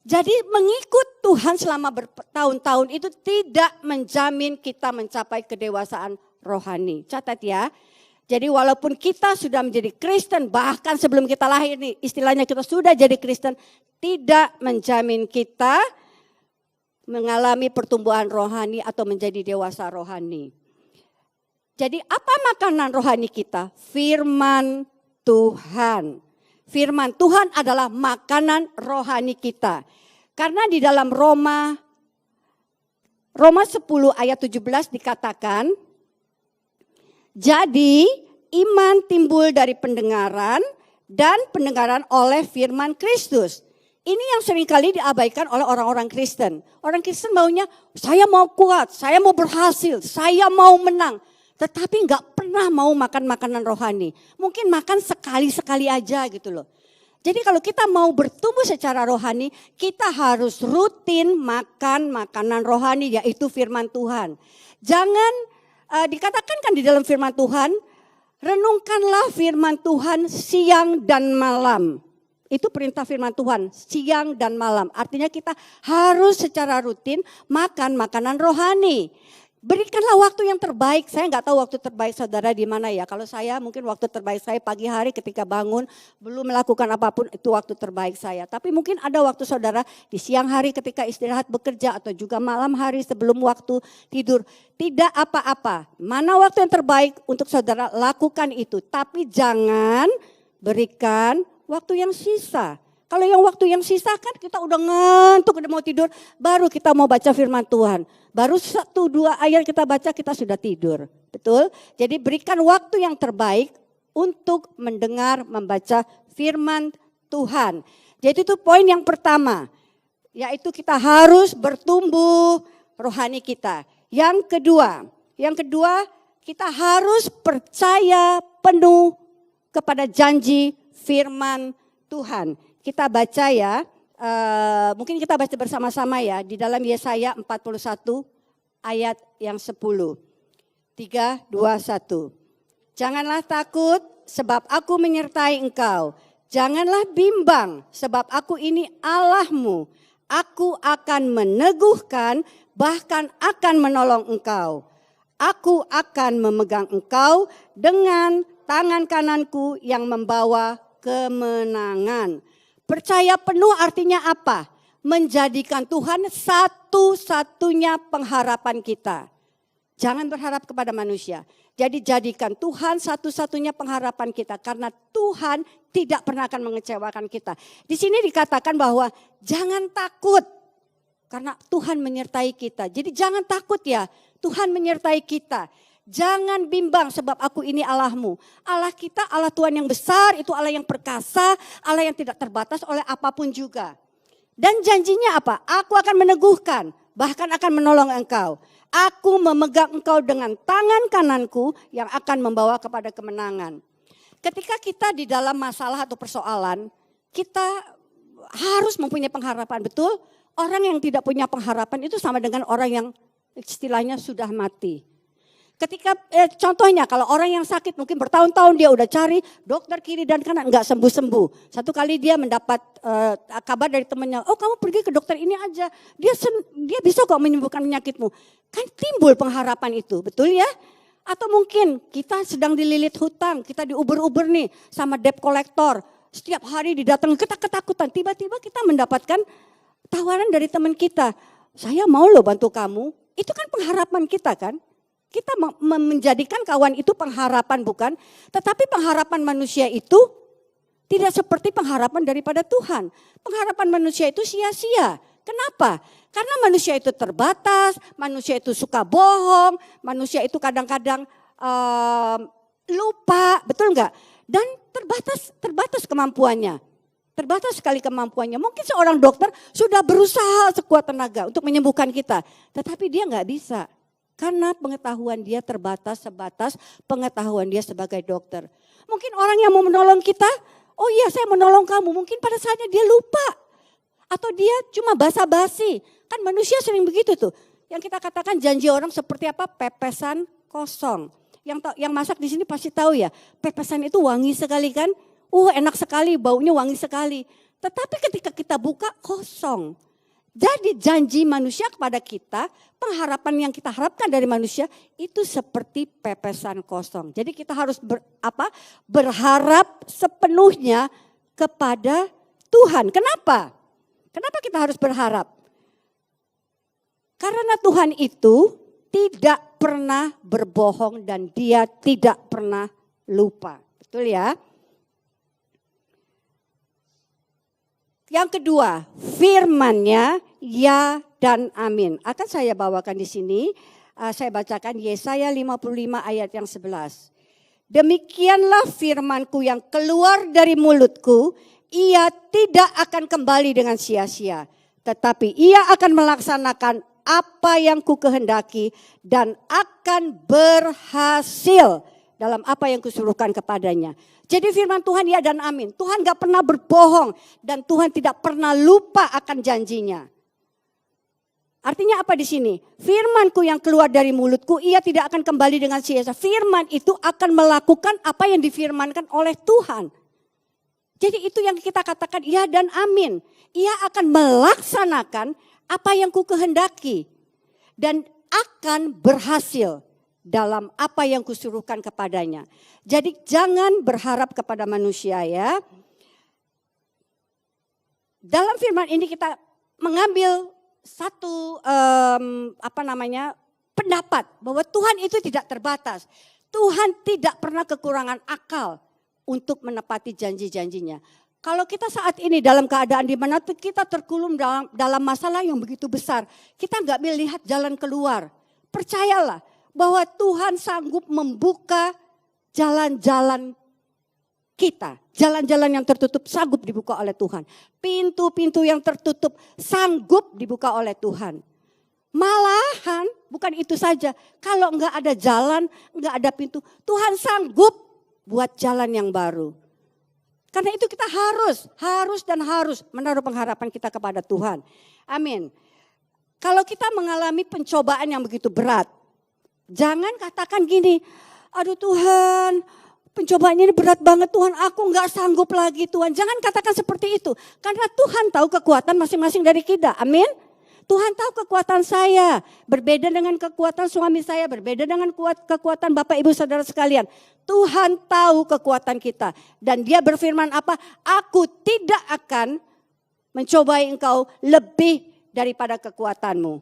Speaker 4: Jadi mengikut Tuhan selama bertahun-tahun itu tidak menjamin kita mencapai kedewasaan rohani. Catat ya. Jadi walaupun kita sudah menjadi Kristen, bahkan sebelum kita lahir nih, istilahnya kita sudah jadi Kristen, tidak menjamin kita mengalami pertumbuhan rohani atau menjadi dewasa rohani. Jadi apa makanan rohani kita? Firman Tuhan. Firman Tuhan adalah makanan rohani kita. Karena di dalam Roma 10 ayat 17 dikatakan, jadi iman timbul dari pendengaran dan pendengaran oleh firman Kristus. Ini yang seringkali diabaikan oleh orang-orang Kristen. Orang Kristen maunya, saya mau kuat, saya mau berhasil, saya mau menang. Tetapi nggak pernah mau makan makanan rohani. Mungkin makan sekali-sekali aja gitu loh. Jadi kalau kita mau bertumbuh secara rohani, kita harus rutin makan makanan rohani, yaitu firman Tuhan. Jangan dikatakan kan di dalam firman Tuhan, renungkanlah firman Tuhan siang dan malam. Itu perintah firman Tuhan, siang dan malam. Artinya kita harus secara rutin makan makanan rohani. Berikanlah waktu yang terbaik. Saya nggak tahu waktu terbaik saudara di mana ya. Kalau saya mungkin waktu terbaik saya pagi hari ketika bangun belum melakukan apapun, itu waktu terbaik saya. Tapi mungkin ada waktu saudara di siang hari ketika istirahat bekerja atau juga malam hari sebelum waktu tidur. Tidak apa-apa. Mana waktu yang terbaik untuk saudara lakukan itu. Tapi jangan berikan waktu yang sisa. Kalau yang waktu yang sisa kan kita udah ngantuk, udah mau tidur, baru kita mau baca firman Tuhan. Baru 1-2 ayat kita baca kita sudah tidur. Betul? Jadi berikan waktu yang terbaik untuk mendengar, membaca firman Tuhan. Jadi itu poin yang pertama. Yaitu kita harus bertumbuh rohani kita. Yang kedua kita harus percaya penuh kepada janji firman Tuhan. Kita baca ya, mungkin kita baca bersama-sama ya di dalam Yesaya 41 ayat yang 10. 3, 2, 1. Janganlah takut sebab aku menyertai engkau. Janganlah bimbang sebab aku ini Allahmu. Aku akan meneguhkan bahkan akan menolong engkau. Aku akan memegang engkau dengan tangan kananku yang membawa kemenangan. Percaya penuh artinya apa? menjadikan Tuhan satu-satunya pengharapan kita. Jangan berharap kepada manusia. Jadi jadikan Tuhan satu-satunya pengharapan kita. Karena Tuhan tidak pernah akan mengecewakan kita. Di sini dikatakan bahwa jangan takut. Karena Tuhan menyertai kita. Jadi jangan takut ya, Tuhan menyertai kita. Jangan bimbang sebab aku ini Allahmu. Allah kita, Allah Tuhan yang besar, itu Allah yang perkasa, Allah yang tidak terbatas oleh apapun juga. Dan janjinya apa? Aku akan meneguhkan, bahkan akan menolong engkau. Aku memegang engkau dengan tangan kananku yang akan membawa kepada kemenangan. Ketika kita di dalam masalah atau persoalan, kita harus mempunyai pengharapan, betul? Orang yang tidak punya pengharapan itu sama dengan orang yang istilahnya sudah mati. Ketika contohnya kalau orang yang sakit mungkin bertahun-tahun dia udah cari dokter kiri dan kanan enggak sembuh-sembuh. Satu kali dia mendapat kabar dari temannya, oh kamu pergi ke dokter ini aja, dia bisa kok menyembuhkan penyakitmu. Kan timbul pengharapan itu, betul ya? Atau mungkin kita sedang dililit hutang, kita diuber-uber nih sama debt collector. Setiap hari didatangi, kita ketakutan, tiba-tiba kita mendapatkan tawaran dari teman kita. Saya mau loh bantu kamu, itu kan pengharapan kita kan? Kita menjadikan kawan itu pengharapan bukan? Tetapi pengharapan manusia itu tidak seperti pengharapan daripada Tuhan. Pengharapan manusia itu sia-sia. Kenapa? Karena manusia itu terbatas, manusia itu suka bohong, manusia itu kadang-kadang lupa, betul enggak? Dan terbatas kemampuannya. Terbatas sekali kemampuannya. Mungkin seorang dokter sudah berusaha sekuat tenaga untuk menyembuhkan kita. Tetapi dia enggak bisa. Karena pengetahuan dia terbatas sebatas pengetahuan dia sebagai dokter. Mungkin orang yang mau menolong kita, oh iya saya menolong kamu. Mungkin pada saatnya dia lupa. Atau dia cuma basa-basi. Kan manusia sering begitu tuh. Yang kita katakan janji orang seperti apa? Pepesan kosong. Yang masak di sini pasti tahu ya. Pepesan itu wangi sekali kan. Enak sekali, baunya wangi sekali. Tetapi ketika kita buka kosong. Jadi janji manusia kepada kita, pengharapan yang kita harapkan dari manusia itu seperti pepesan kosong. Jadi kita harus berharap sepenuhnya kepada Tuhan. Kenapa? Kenapa kita harus berharap? Karena Tuhan itu tidak pernah berbohong dan dia tidak pernah lupa. Betul ya? Yang kedua, firman-Nya ya dan amin. Akan saya bawakan di sini, saya bacakan Yesaya 55 ayat yang 11. Demikianlah firman-Ku yang keluar dari mulutku, ia tidak akan kembali dengan sia-sia. Tetapi ia akan melaksanakan apa yang Ku kehendaki dan akan berhasil dalam apa yang Kusuruhkan kepadanya. Jadi firman Tuhan ya dan amin. Tuhan gak pernah berbohong dan Tuhan tidak pernah lupa akan janjinya. Artinya apa di sini? Firman-Ku yang keluar dari mulutku, ia tidak akan kembali dengan sia-sia. Firman itu akan melakukan apa yang difirmankan oleh Tuhan. Jadi itu yang kita katakan ya dan amin. Ia akan melaksanakan apa yang Ku kehendaki dan akan berhasil dalam apa yang Kusuruhkan kepadanya. Jadi jangan berharap kepada manusia ya. Dalam firman ini kita mengambil satu pendapat bahwa Tuhan itu tidak terbatas. Tuhan tidak pernah kekurangan akal untuk menepati janji-janjinya. Kalau kita saat ini dalam keadaan di mana kita terkulum dalam masalah yang begitu besar, kita nggak melihat jalan keluar. Percayalah bahwa Tuhan sanggup membuka jalan-jalan kita. Jalan-jalan yang tertutup sanggup dibuka oleh Tuhan. Pintu-pintu yang tertutup sanggup dibuka oleh Tuhan. Malahan bukan itu saja. Kalau enggak ada jalan, enggak ada pintu, Tuhan sanggup buat jalan yang baru. Karena itu kita harus menaruh pengharapan kita kepada Tuhan. Amin. Kalau kita mengalami pencobaan yang begitu berat, jangan katakan gini, aduh Tuhan, pencobaan ini berat banget Tuhan, aku gak sanggup lagi Tuhan. Jangan katakan seperti itu, karena Tuhan tahu kekuatan masing-masing dari kita, amin. Tuhan tahu kekuatan saya, berbeda dengan kekuatan suami saya, berbeda dengan kekuatan Bapak Ibu Saudara sekalian. Tuhan tahu kekuatan kita dan dia berfirman apa? Aku tidak akan mencobai engkau lebih daripada kekuatanmu.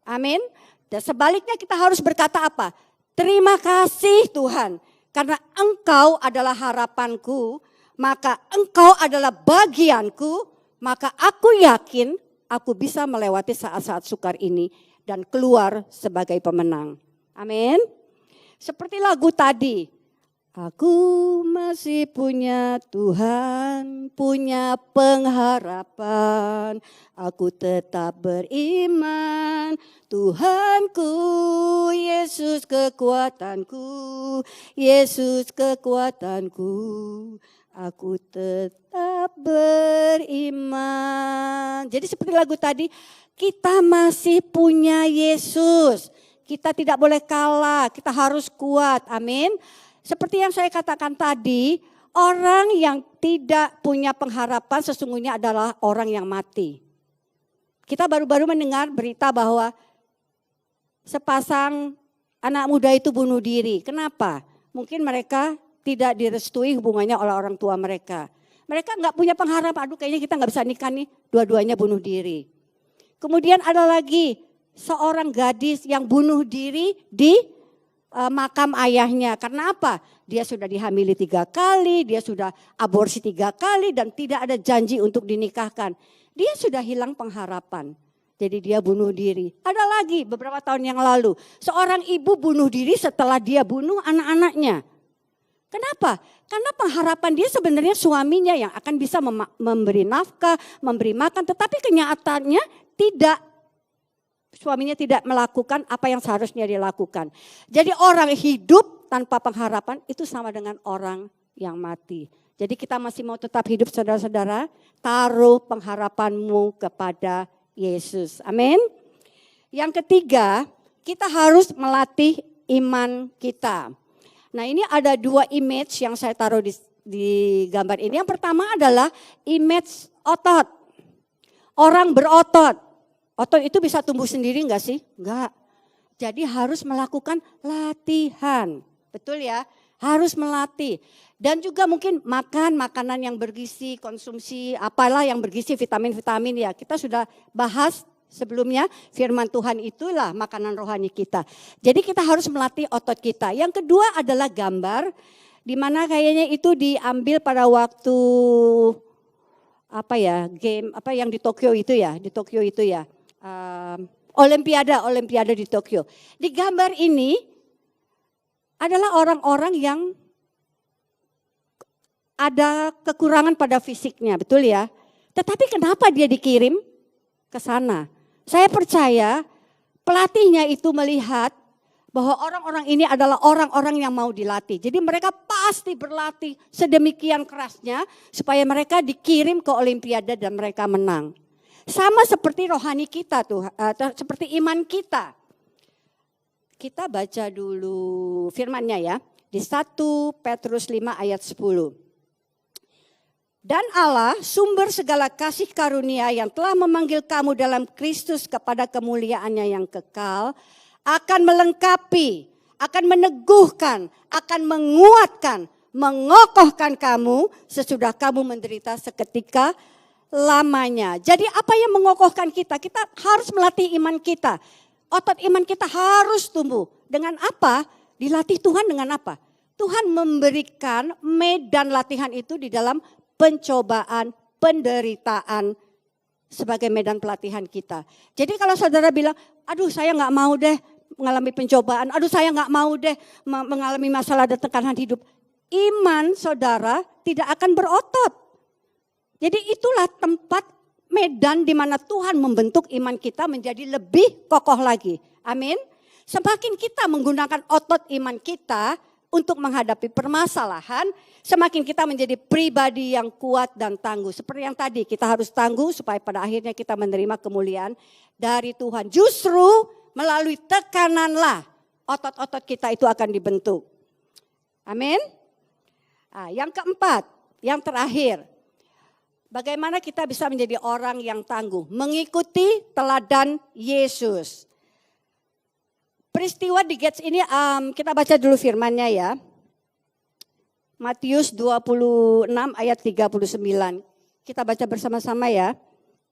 Speaker 4: Amin. Dan sebaliknya kita harus berkata apa? Terima kasih Tuhan, karena engkau adalah harapanku, maka engkau adalah bagianku, maka aku yakin aku bisa melewati saat-saat sukar ini dan keluar sebagai pemenang. Amin. Seperti lagu tadi, aku masih punya Tuhan, punya pengharapan, aku tetap beriman, Tuhanku, Yesus kekuatanku, Yesus kekuatanku, aku tetap beriman. Jadi seperti lagu tadi, kita masih punya Yesus. Kita tidak boleh kalah, kita harus kuat. Amin. Seperti yang saya katakan tadi, orang yang tidak punya pengharapan sesungguhnya adalah orang yang mati. Kita baru-baru mendengar berita bahwa sepasang anak muda itu bunuh diri. Kenapa? Mungkin mereka tidak direstui hubungannya oleh orang tua mereka. Mereka nggak punya pengharapan, aduh kayaknya kita nggak bisa nikah nih, dua-duanya bunuh diri. Kemudian ada lagi seorang gadis yang bunuh diri di makam ayahnya. Karena apa? Dia sudah dihamili 3 kali, dia sudah aborsi 3 kali dan tidak ada janji untuk dinikahkan. Dia sudah hilang pengharapan. Jadi dia bunuh diri. Ada lagi beberapa tahun yang lalu, seorang ibu bunuh diri setelah dia bunuh anak-anaknya. Kenapa? Karena pengharapan dia sebenarnya suaminya yang akan bisa memberi nafkah, memberi makan. Tetapi kenyataannya tidak. Suaminya tidak melakukan apa yang seharusnya dilakukan. Jadi orang hidup tanpa pengharapan itu sama dengan orang yang mati. Jadi kita masih mau tetap hidup saudara-saudara, taruh pengharapanmu kepada Yesus. Amin. Yang ketiga, kita harus melatih iman kita. Nah ini ada 2 image yang saya taruh di gambar ini. Yang pertama adalah image otot. Orang berotot. Otot itu bisa tumbuh sendiri enggak sih? Enggak. Jadi harus melakukan latihan. Betul ya? Harus melatih. Dan juga mungkin makan makanan yang bergizi, konsumsi apalah yang bergizi, vitamin-vitamin ya. Kita sudah bahas sebelumnya, firman Tuhan itulah makanan rohani kita. Jadi kita harus melatih otot kita. Yang kedua adalah gambar, di mana kayaknya itu diambil pada waktu game yang di Tokyo itu ya, Olimpiade di Tokyo. Di gambar ini adalah orang-orang yang ada kekurangan pada fisiknya, betul ya? Tetapi kenapa dia dikirim ke sana? Saya percaya pelatihnya itu melihat bahwa orang-orang ini adalah orang-orang yang mau dilatih. Jadi mereka pasti berlatih sedemikian kerasnya supaya mereka dikirim ke Olimpiade dan mereka menang. Sama seperti rohani kita tuh, seperti iman kita. Kita baca dulu firman-Nya ya, di 1 Petrus 5 ayat 10. Dan Allah, sumber segala kasih karunia yang telah memanggil kamu dalam Kristus kepada kemuliaan-Nya yang kekal, akan melengkapi, akan meneguhkan, akan menguatkan, mengokohkan kamu sesudah kamu menderita seketika lamanya. Jadi apa yang mengokohkan kita? Kita harus melatih iman kita. Otot iman kita harus tumbuh. Dengan apa? Dilatih Tuhan dengan apa? Tuhan memberikan medan latihan itu di dalam pencobaan, penderitaan sebagai medan pelatihan kita. Jadi kalau saudara bilang, aduh saya gak mau deh mengalami pencobaan, aduh saya gak mau deh mengalami masalah dan tekanan hidup. Iman saudara tidak akan berotot. Jadi itulah tempat medan di mana Tuhan membentuk iman kita menjadi lebih kokoh lagi. Amin. Semakin kita menggunakan otot iman kita untuk menghadapi permasalahan, semakin kita menjadi pribadi yang kuat dan tangguh. Seperti yang tadi, kita harus tangguh supaya pada akhirnya kita menerima kemuliaan dari Tuhan. Justru melalui tekananlah otot-otot kita itu akan dibentuk. Amin. Nah, yang keempat, yang terakhir. Bagaimana kita bisa menjadi orang yang tangguh? Mengikuti teladan Yesus. Peristiwa di Gates ini kita baca dulu firman-Nya ya. Matius 26 ayat 39. Kita baca bersama-sama ya.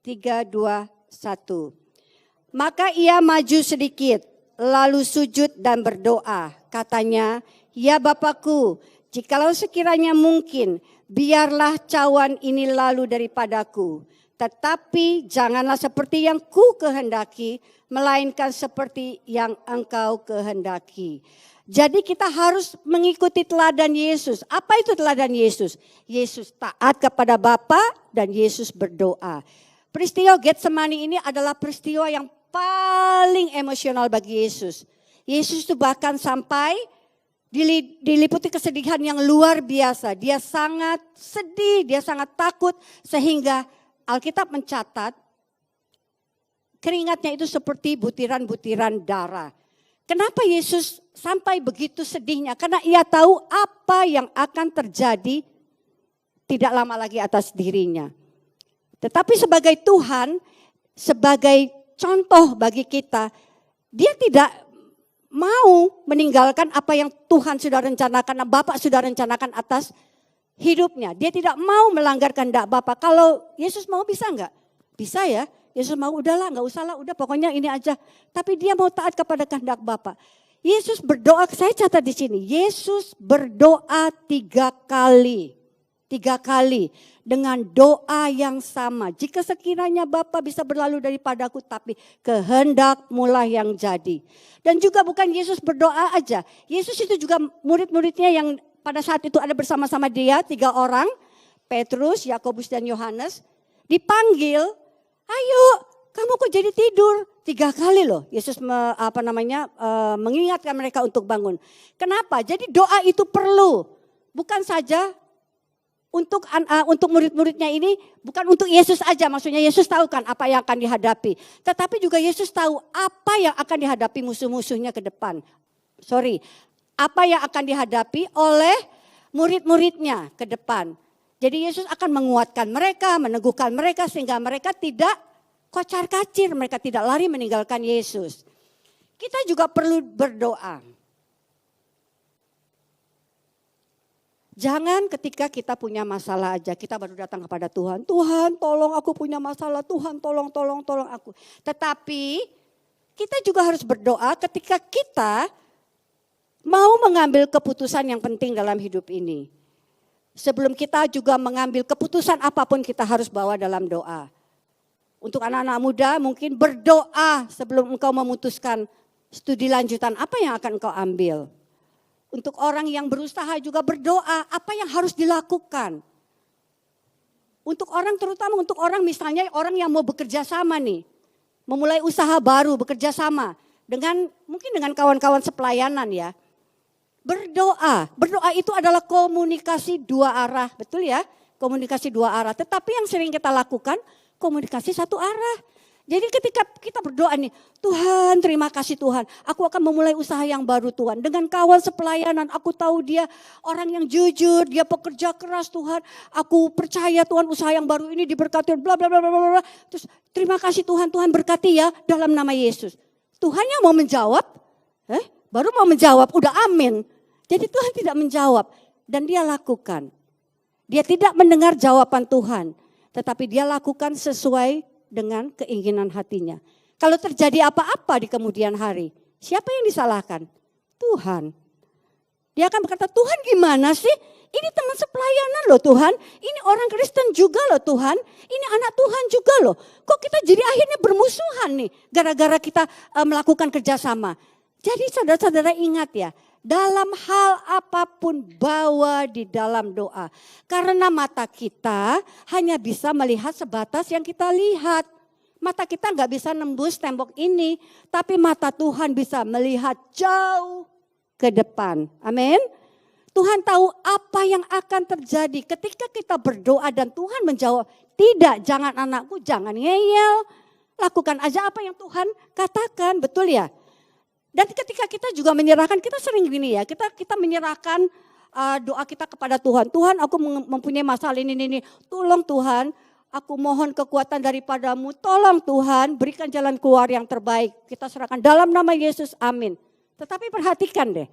Speaker 4: 3, 2, 1. Maka ia maju sedikit, lalu sujud dan berdoa. Katanya, ya Bapakku, jikalau sekiranya mungkin, biarlah cawan ini lalu daripadaku. Tetapi janganlah seperti yang ku kehendaki, melainkan seperti yang engkau kehendaki. Jadi kita harus mengikuti teladan Yesus. Apa itu teladan Yesus? Yesus taat kepada Bapa dan Yesus berdoa. Peristiwa Getsemani ini adalah peristiwa yang paling emosional bagi Yesus. Yesus itu bahkan sampai diliputi kesedihan yang luar biasa. Dia sangat sedih, dia sangat takut sehingga Alkitab mencatat keringatnya itu seperti butiran-butiran darah. Kenapa Yesus sampai begitu sedihnya? Karena ia tahu apa yang akan terjadi tidak lama lagi atas dirinya. Tetapi sebagai Tuhan, sebagai contoh bagi kita, dia tidak mau meninggalkan apa yang Tuhan sudah rencanakan, Bapak sudah rencanakan atas hidupnya. Dia tidak mau melanggar kehendak Bapak. Kalau Yesus mau bisa enggak? Bisa ya. Yesus mau udahlah, enggak usahlah, udah pokoknya ini aja. Tapi dia mau taat kepada kehendak Bapak. Yesus berdoa, saya catat di sini. Yesus berdoa 3 kali. 3 kali dengan doa yang sama. Jika sekiranya Bapa bisa berlalu daripadaku, tapi kehendak-Mulah yang jadi. Dan juga bukan Yesus berdoa aja. Yesus itu juga murid-muridnya yang pada saat itu ada bersama-sama dia, 3 orang. Petrus, Yakobus dan Yohanes. Dipanggil, ayo kamu kok jadi tidur? 3 kali loh Yesus mengingatkan mereka untuk bangun. Kenapa? Jadi doa itu perlu. Bukan saja untuk murid-muridnya ini, bukan untuk Yesus aja, maksudnya Yesus tahu kan apa yang akan dihadapi. Tetapi juga Yesus tahu apa yang akan dihadapi musuh-musuhnya ke depan. Apa yang akan dihadapi oleh murid-muridnya ke depan. Jadi Yesus akan menguatkan mereka, meneguhkan mereka sehingga mereka tidak kocar-kacir, mereka tidak lari meninggalkan Yesus. Kita juga perlu berdoa. Jangan ketika kita punya masalah aja, kita baru datang kepada Tuhan. Tuhan tolong aku punya masalah, Tuhan tolong aku. Tetapi kita juga harus berdoa ketika kita mau mengambil keputusan yang penting dalam hidup ini. Sebelum kita juga mengambil keputusan apapun kita harus bawa dalam doa. Untuk anak-anak muda mungkin berdoa sebelum engkau memutuskan studi lanjutan apa yang akan engkau ambil. Untuk orang yang berusaha juga berdoa, apa yang harus dilakukan. Untuk orang, terutama untuk orang misalnya orang yang mau bekerja sama nih. Memulai usaha baru, bekerja sama. Mungkin dengan kawan-kawan sepelayanan ya. Berdoa itu adalah komunikasi 2 arah, betul ya? Komunikasi 2 arah, tetapi yang sering kita lakukan komunikasi 1 arah. Jadi ketika kita berdoa nih, Tuhan terima kasih Tuhan, aku akan memulai usaha yang baru Tuhan. Dengan kawan sepelayanan, aku tahu dia orang yang jujur, dia pekerja keras Tuhan. Aku percaya Tuhan usaha yang baru ini diberkati, bla bla bla bla bla. Terus terima kasih Tuhan, Tuhan berkati ya dalam nama Yesus. Tuhan yang mau menjawab, baru mau menjawab, udah amin. Jadi Tuhan tidak menjawab dan dia lakukan. Dia tidak mendengar jawaban Tuhan, tetapi dia lakukan sesuai dengan keinginan hatinya. Kalau terjadi apa-apa di kemudian hari, siapa yang disalahkan? Tuhan. Dia akan berkata, Tuhan gimana sih? Ini teman sepelayanan loh Tuhan. Ini orang Kristen juga loh Tuhan. Ini anak Tuhan juga loh. Kok kita jadi akhirnya bermusuhan nih gara-gara kita melakukan kerjasama. Jadi saudara-saudara ingat ya, dalam hal apapun bawa di dalam doa. Karena mata kita hanya bisa melihat sebatas yang kita lihat. Mata kita nggak bisa nembus tembok ini. Tapi mata Tuhan bisa melihat jauh ke depan. Amin. Tuhan tahu apa yang akan terjadi ketika kita berdoa dan Tuhan menjawab. Tidak, jangan anakku, jangan ngeyel. Lakukan aja apa yang Tuhan katakan, betul ya? Dan ketika kita juga menyerahkan, kita sering gini ya, kita menyerahkan doa kita kepada Tuhan. Tuhan, aku mempunyai masalah ini. Tolong Tuhan, aku mohon kekuatan daripadamu. Tolong Tuhan, berikan jalan keluar yang terbaik. Kita serahkan dalam nama Yesus, amin. Tetapi perhatikan deh,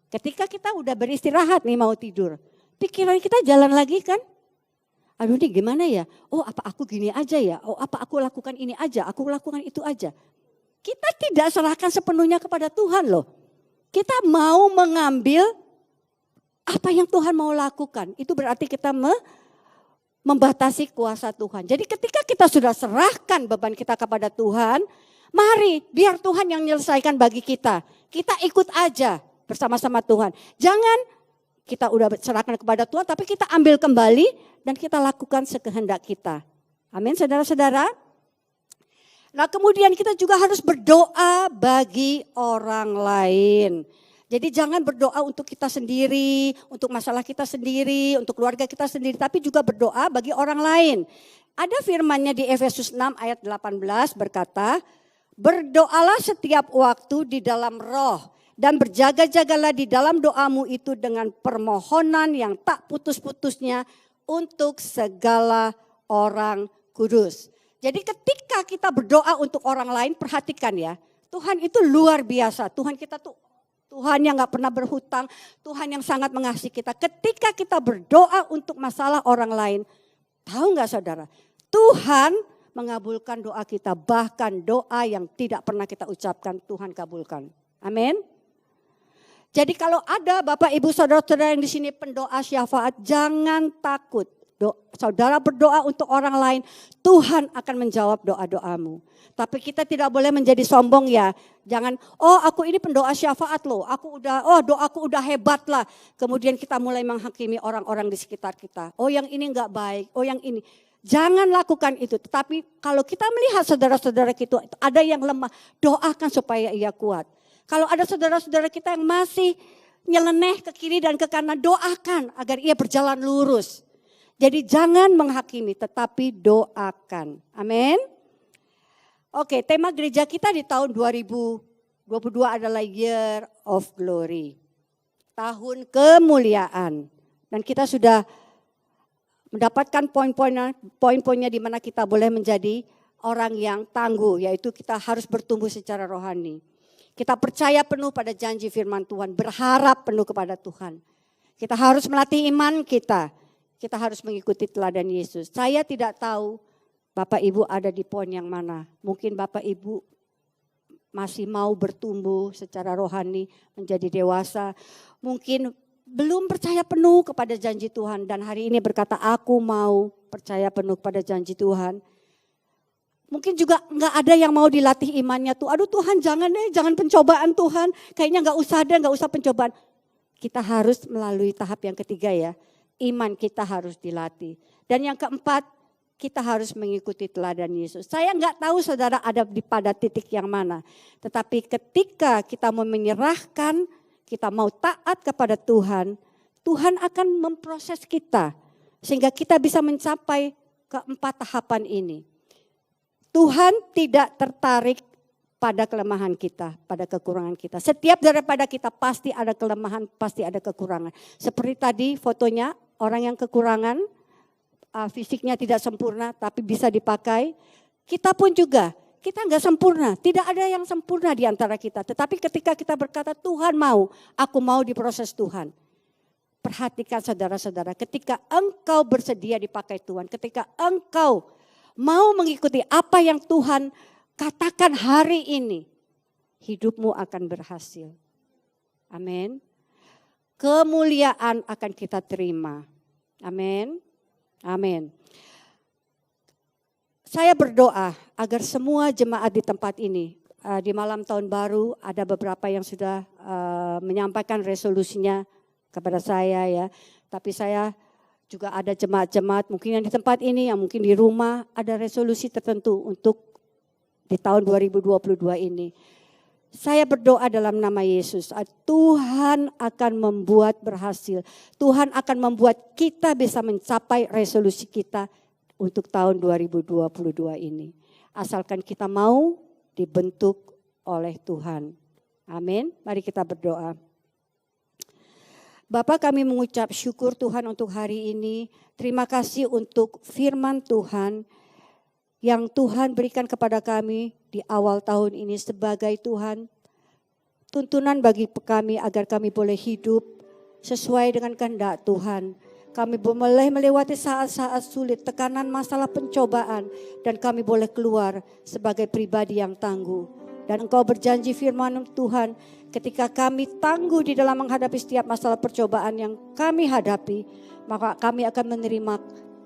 Speaker 4: ketika kita udah beristirahat nih mau tidur, pikiran kita jalan lagi kan? Aduh ini gimana ya? Oh apa aku gini aja ya? Oh apa aku lakukan ini aja? Aku lakukan itu aja. Kita tidak serahkan sepenuhnya kepada Tuhan loh. Kita mau mengambil apa yang Tuhan mau lakukan. Itu berarti kita membatasi kuasa Tuhan. Jadi ketika kita sudah serahkan beban kita kepada Tuhan, mari biar Tuhan yang menyelesaikan bagi kita. Kita ikut aja bersama-sama Tuhan. Jangan kita udah serahkan kepada Tuhan tapi kita ambil kembali dan kita lakukan sekehendak kita. Amin saudara-saudara. Nah kemudian kita juga harus berdoa bagi orang lain. Jadi jangan berdoa untuk kita sendiri, untuk masalah kita sendiri, untuk keluarga kita sendiri, tapi juga berdoa bagi orang lain. Ada firman-Nya di Efesus 6 ayat 18 berkata, berdoalah setiap waktu di dalam roh dan berjaga-jagalah di dalam doamu itu dengan permohonan yang tak putus-putusnya untuk segala orang kudus. Jadi ketika kita berdoa untuk orang lain, perhatikan ya, Tuhan itu luar biasa. Tuhan yang gak pernah berhutang, Tuhan yang sangat mengasihi kita. Ketika kita berdoa untuk masalah orang lain, tahu gak saudara? Tuhan mengabulkan doa kita, bahkan doa yang tidak pernah kita ucapkan Tuhan kabulkan. Amin. Jadi kalau ada Bapak Ibu Saudara-saudara yang di sini pendoa syafaat, jangan takut. Saudara berdoa untuk orang lain, Tuhan akan menjawab doa-doamu. Tapi kita tidak boleh menjadi sombong ya. Jangan, oh aku ini pendoa syafaat loh, doaku udah hebat lah. Kemudian kita mulai menghakimi orang-orang di sekitar kita. Oh yang ini enggak baik, oh yang ini. Jangan lakukan itu. Tetapi kalau kita melihat saudara-saudara kita ada yang lemah, doakan supaya ia kuat. Kalau ada saudara-saudara kita yang masih nyeleneh ke kiri dan ke kanan, doakan agar ia berjalan lurus. Jadi jangan menghakimi tetapi doakan. Amin. Oke, tema gereja kita di tahun 2022 adalah Year of Glory. Tahun kemuliaan. Dan kita sudah mendapatkan poin-poinnya di mana kita boleh menjadi orang yang tangguh. Yaitu kita harus bertumbuh secara rohani. Kita percaya penuh pada janji firman Tuhan. Berharap penuh kepada Tuhan. Kita harus melatih iman kita. Kita harus mengikuti teladan Yesus. Saya tidak tahu Bapak Ibu ada di poin yang mana. Mungkin Bapak Ibu masih mau bertumbuh secara rohani menjadi dewasa. Mungkin belum percaya penuh kepada janji Tuhan. Dan hari ini berkata aku mau percaya penuh kepada janji Tuhan. Mungkin juga enggak ada yang mau dilatih imannya tuh. Aduh Tuhan jangan pencobaan Tuhan. Kayaknya enggak usah pencobaan. Kita harus melalui tahap yang ketiga ya. Iman kita harus dilatih. Dan yang keempat, kita harus mengikuti teladan Yesus. Saya enggak tahu saudara ada pada titik yang mana. Tetapi ketika kita mau menyerahkan, kita mau taat kepada Tuhan, Tuhan akan memproses kita. Sehingga kita bisa mencapai keempat tahapan ini. Tuhan tidak tertarik pada kelemahan kita, pada kekurangan kita. Setiap daripada kita pasti ada kelemahan, pasti ada kekurangan. Seperti tadi fotonya, orang yang kekurangan, fisiknya tidak sempurna tapi bisa dipakai. Kita pun juga, kita enggak sempurna. Tidak ada yang sempurna di antara kita. Tetapi ketika kita berkata Tuhan mau, aku mau diproses Tuhan. Perhatikan saudara-saudara, ketika engkau bersedia dipakai Tuhan, ketika engkau mau mengikuti apa yang Tuhan katakan hari ini, hidupmu akan berhasil. Amin. Kemuliaan akan kita terima. Amin. Amin. Saya berdoa agar semua jemaat di tempat ini, di malam tahun baru ada beberapa yang sudah menyampaikan resolusinya kepada saya ya. Tapi saya juga ada jemaat-jemaat mungkin yang di tempat ini, yang mungkin di rumah ada resolusi tertentu untuk di tahun 2022 ini. Saya berdoa dalam nama Yesus, Tuhan akan membuat berhasil. Tuhan akan membuat kita bisa mencapai resolusi kita untuk tahun 2022 ini. Asalkan kita mau dibentuk oleh Tuhan. Amin. Mari kita berdoa. Bapa, kami mengucap syukur Tuhan untuk hari ini. Terima kasih untuk firman Tuhan yang Tuhan berikan kepada kami di awal tahun ini sebagai Tuhan tuntunan bagi kami agar kami boleh hidup sesuai dengan kehendak Tuhan. Kami boleh melewati saat-saat sulit, tekanan masalah pencobaan. Dan kami boleh keluar sebagai pribadi yang tangguh. Dan Engkau berjanji firman Tuhan, ketika kami tangguh di dalam menghadapi setiap masalah percobaan yang kami hadapi, maka kami akan menerima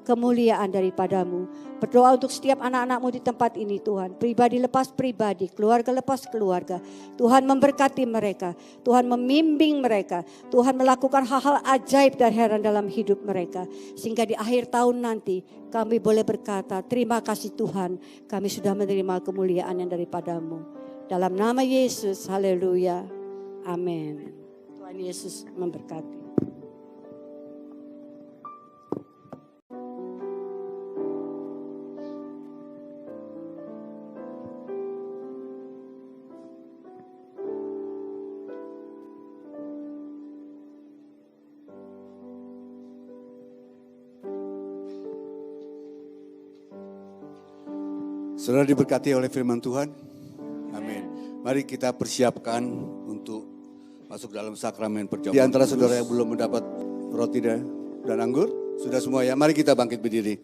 Speaker 4: kemuliaan daripadamu. Berdoa untuk setiap anak-anakmu di tempat ini Tuhan. Pribadi lepas pribadi, keluarga lepas keluarga. Tuhan memberkati mereka. Tuhan membimbing mereka. Tuhan melakukan hal-hal ajaib dan heran dalam hidup mereka. Sehingga di akhir tahun nanti kami boleh berkata, terima kasih Tuhan. Kami sudah menerima kemuliaan yang daripadamu. Dalam nama Yesus, haleluya. Amin. Tuhan Yesus memberkati.
Speaker 2: Saudara diberkati oleh firman Tuhan. Amin. Mari kita persiapkan untuk masuk dalam sakramen perjamuan. Di antara saudara yang belum mendapat roti dan anggur, sudah semua ya. Mari kita bangkit berdiri.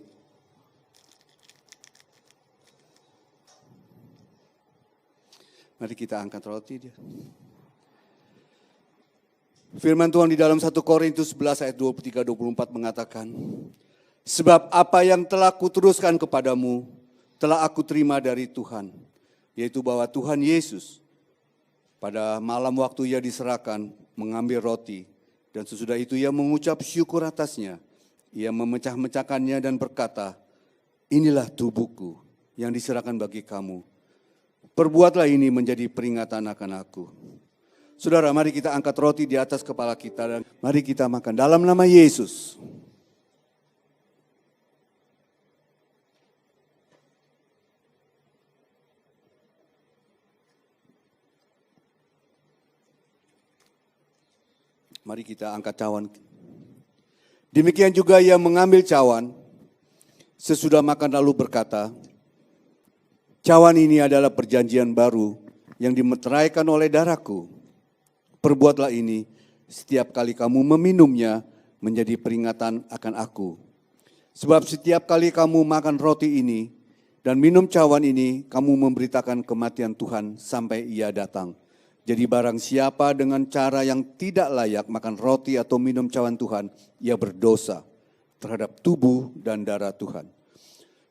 Speaker 2: Mari kita angkat roti dia. Firman Tuhan di dalam 1 Korintus 11 ayat 23-24 mengatakan, sebab apa yang telah kuteruskan kepadamu, telah aku terima dari Tuhan, yaitu bahwa Tuhan Yesus pada malam waktu ia diserahkan mengambil roti, dan sesudah itu ia mengucap syukur atasnya, ia memecah-mecahkannya dan berkata, inilah tubuhku yang diserahkan bagi kamu, perbuatlah ini menjadi peringatan akan aku. Saudara, mari kita angkat roti di atas kepala kita dan mari kita makan dalam nama Yesus. Mari kita angkat cawan. Demikian juga ia mengambil cawan, sesudah makan lalu berkata, cawan ini adalah perjanjian baru yang dimeteraikan oleh darahku. Perbuatlah ini setiap kali kamu meminumnya menjadi peringatan akan aku. Sebab setiap kali kamu makan roti ini dan minum cawan ini, kamu memberitakan kematian Tuhan sampai ia datang. Jadi barang siapa dengan cara yang tidak layak makan roti atau minum cawan Tuhan, ia berdosa terhadap tubuh dan darah Tuhan.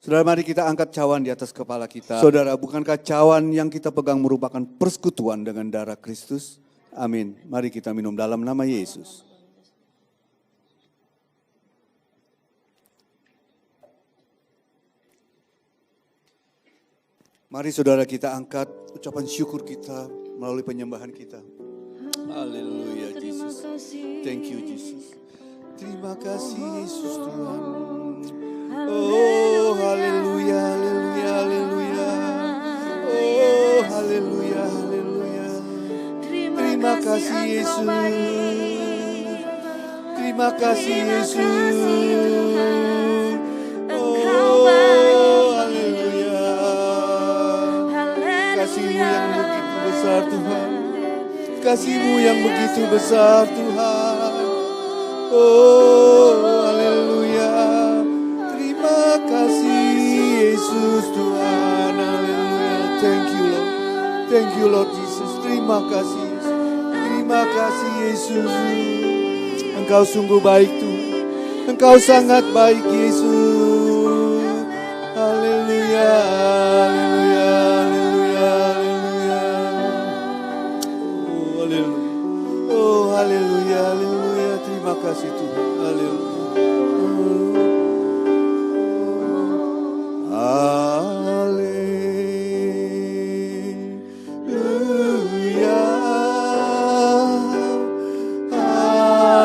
Speaker 2: Saudara, mari kita angkat cawan di atas kepala kita. Saudara, bukankah cawan yang kita pegang merupakan persekutuan dengan darah Kristus? Amin. Mari kita minum dalam nama Yesus. Mari saudara kita angkat ucapan syukur kita melalui penyembahan kita. Haleluya Yesus. Thank you Jesus. Terima kasih Yesus Tuhan. Oh haleluya, haleluya, haleluya. Oh haleluya, haleluya. Terima kasih Yesus. Terima kasih Yesus. Oh haleluya. Kasih-Mu yang begitu besar Tuhan. Kasih-Mu yang begitu besar Tuhan. Oh haleluya. Terima kasih Yesus Tuhan. Haleluya. Thank you Lord. Thank you Lord Jesus. Terima kasih Yesus. Terima kasih Yesus. Engkau sungguh baik Tuhan. Engkau sangat baik Yesus. Haleluya. Haleluya. Oh haleluya, haleluya, terima kasih Tuhan, haleluya. Haleluya, haleluya,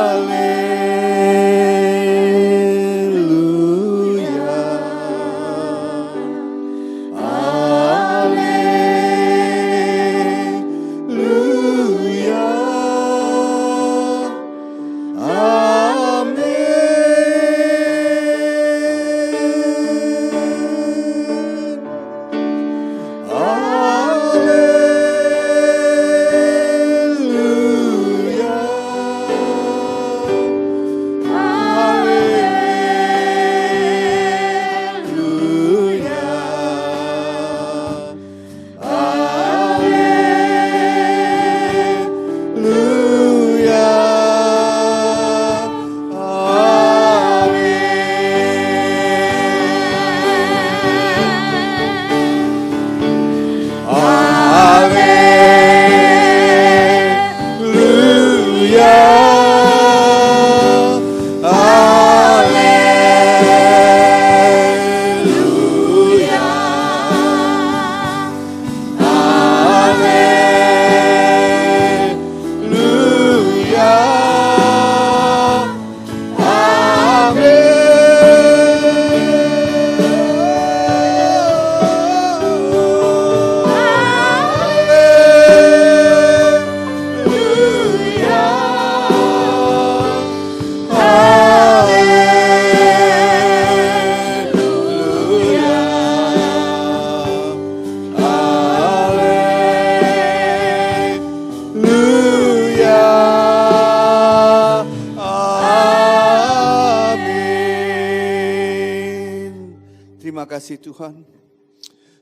Speaker 2: kasih Tuhan.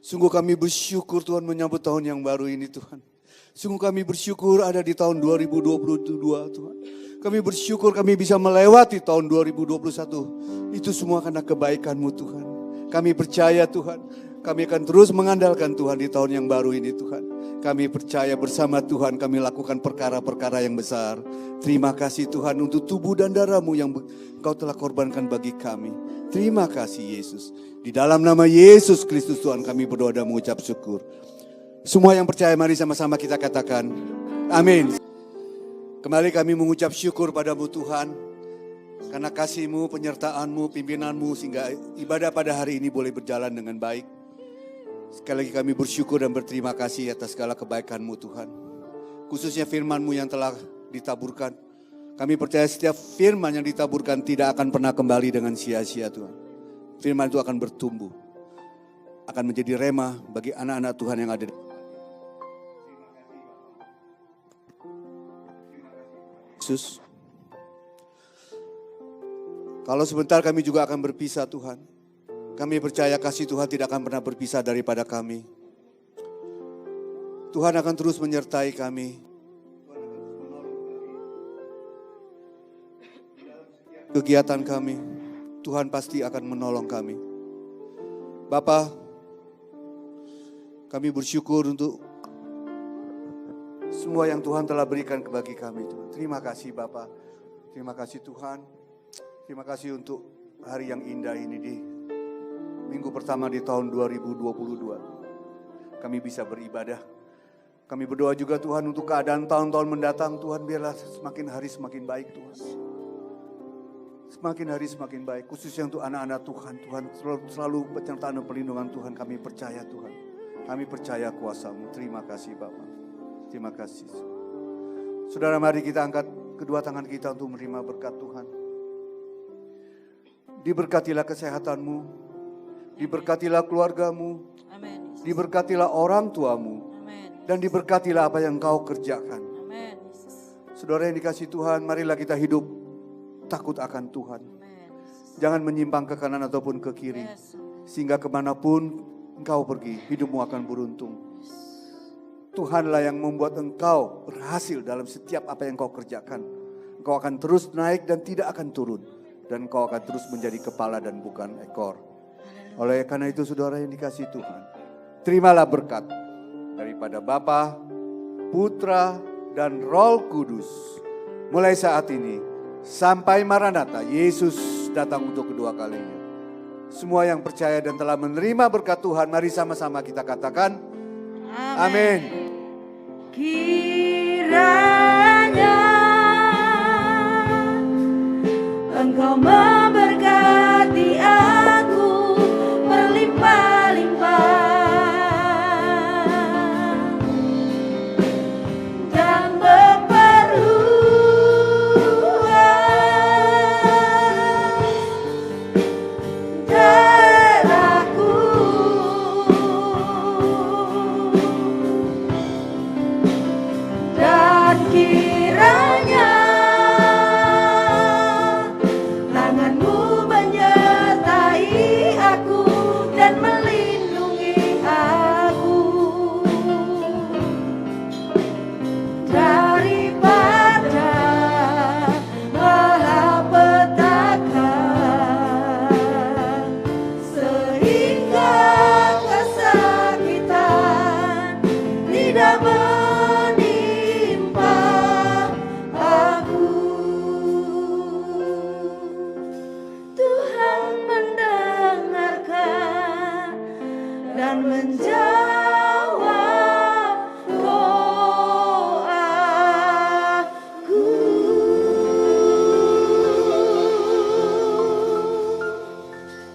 Speaker 2: Sungguh kami bersyukur Tuhan menyambut tahun yang baru ini Tuhan. Sungguh kami bersyukur ada di tahun 2022 Tuhan. Kami bersyukur kami bisa melewati tahun 2021. Itu semua karena kebaikan-Mu Tuhan. Kami percaya Tuhan, kami akan terus mengandalkan Tuhan di tahun yang baru ini Tuhan. Kami percaya bersama Tuhan kami lakukan perkara-perkara yang besar. Terima kasih Tuhan untuk tubuh dan darah-Mu yang Engkau telah korbankan bagi kami. Terima kasih Yesus. Di dalam nama Yesus Kristus Tuhan kami berdoa dan mengucap syukur. Semua yang percaya mari sama-sama kita katakan amin. Kembali kami mengucap syukur padamu Tuhan. Karena kasih-Mu, penyertaan-Mu, pimpinan-Mu sehingga ibadah pada hari ini boleh berjalan dengan baik. Sekali lagi kami bersyukur dan berterima kasih atas segala kebaikan-Mu Tuhan. Khususnya firman-Mu yang telah ditaburkan. Kami percaya setiap firman yang ditaburkan tidak akan pernah kembali dengan sia-sia Tuhan. Firman itu akan bertumbuh. Akan menjadi rema bagi anak-anak Tuhan yang ada. Yesus. Kalau sebentar kami juga akan berpisah Tuhan. Kami percaya kasih Tuhan tidak akan pernah berpisah daripada kami. Tuhan akan terus menyertai kami. Kegiatan kami, Tuhan pasti akan menolong kami. Bapa, kami bersyukur untuk semua yang Tuhan telah berikan bagi kami. Terima kasih Bapa, terima kasih Tuhan. Terima kasih untuk hari yang indah ini di minggu pertama di tahun 2022. Kami bisa beribadah. Kami berdoa juga Tuhan untuk keadaan tahun-tahun mendatang. Tuhan biarlah semakin hari semakin baik Tuhan. Semakin hari semakin baik. Khususnya untuk anak-anak Tuhan. Tuhan selalu penyertaan dan perlindungan Tuhan. Kami percaya Tuhan. Kami percaya kuasa-Mu. Terima kasih Bapak. Terima kasih. Saudara mari kita angkat kedua tangan kita untuk menerima berkat Tuhan. Diberkatilah kesehatan-Mu. Diberkatilah keluarga-Mu.
Speaker 1: Amin.
Speaker 2: Diberkatilah orang tua-Mu.
Speaker 1: Amin.
Speaker 2: Dan diberkatilah apa yang Engkau kerjakan.
Speaker 1: Amin.
Speaker 2: Saudara yang dikasih Tuhan, marilah kita hidup takut akan Tuhan. Jangan menyimpang ke kanan ataupun ke kiri. Sehingga kemanapun engkau pergi, hidupmu akan beruntung. Tuhanlah yang membuat engkau berhasil dalam setiap apa yang engkau kerjakan. Engkau akan terus naik dan tidak akan turun. Dan engkau akan terus menjadi kepala dan bukan ekor. Oleh karena itu saudara yang dikasih Tuhan, terimalah berkat daripada Bapa, Putra, dan Roh Kudus. Mulai saat ini sampai Maranatha, Yesus datang untuk kedua kalinya. Semua yang percaya dan telah menerima berkat Tuhan, mari sama-sama kita katakan amin.
Speaker 3: Kiranya Engkau memberkati aku berlimpah-limpah dan memperluas daerahku, dan kiranya tangan-Mu menyertai aku dan melindungi aku daripada malapetaka, sehingga kesakitan tidak menimpa aku. Tuhan mendengarkan dan menjawab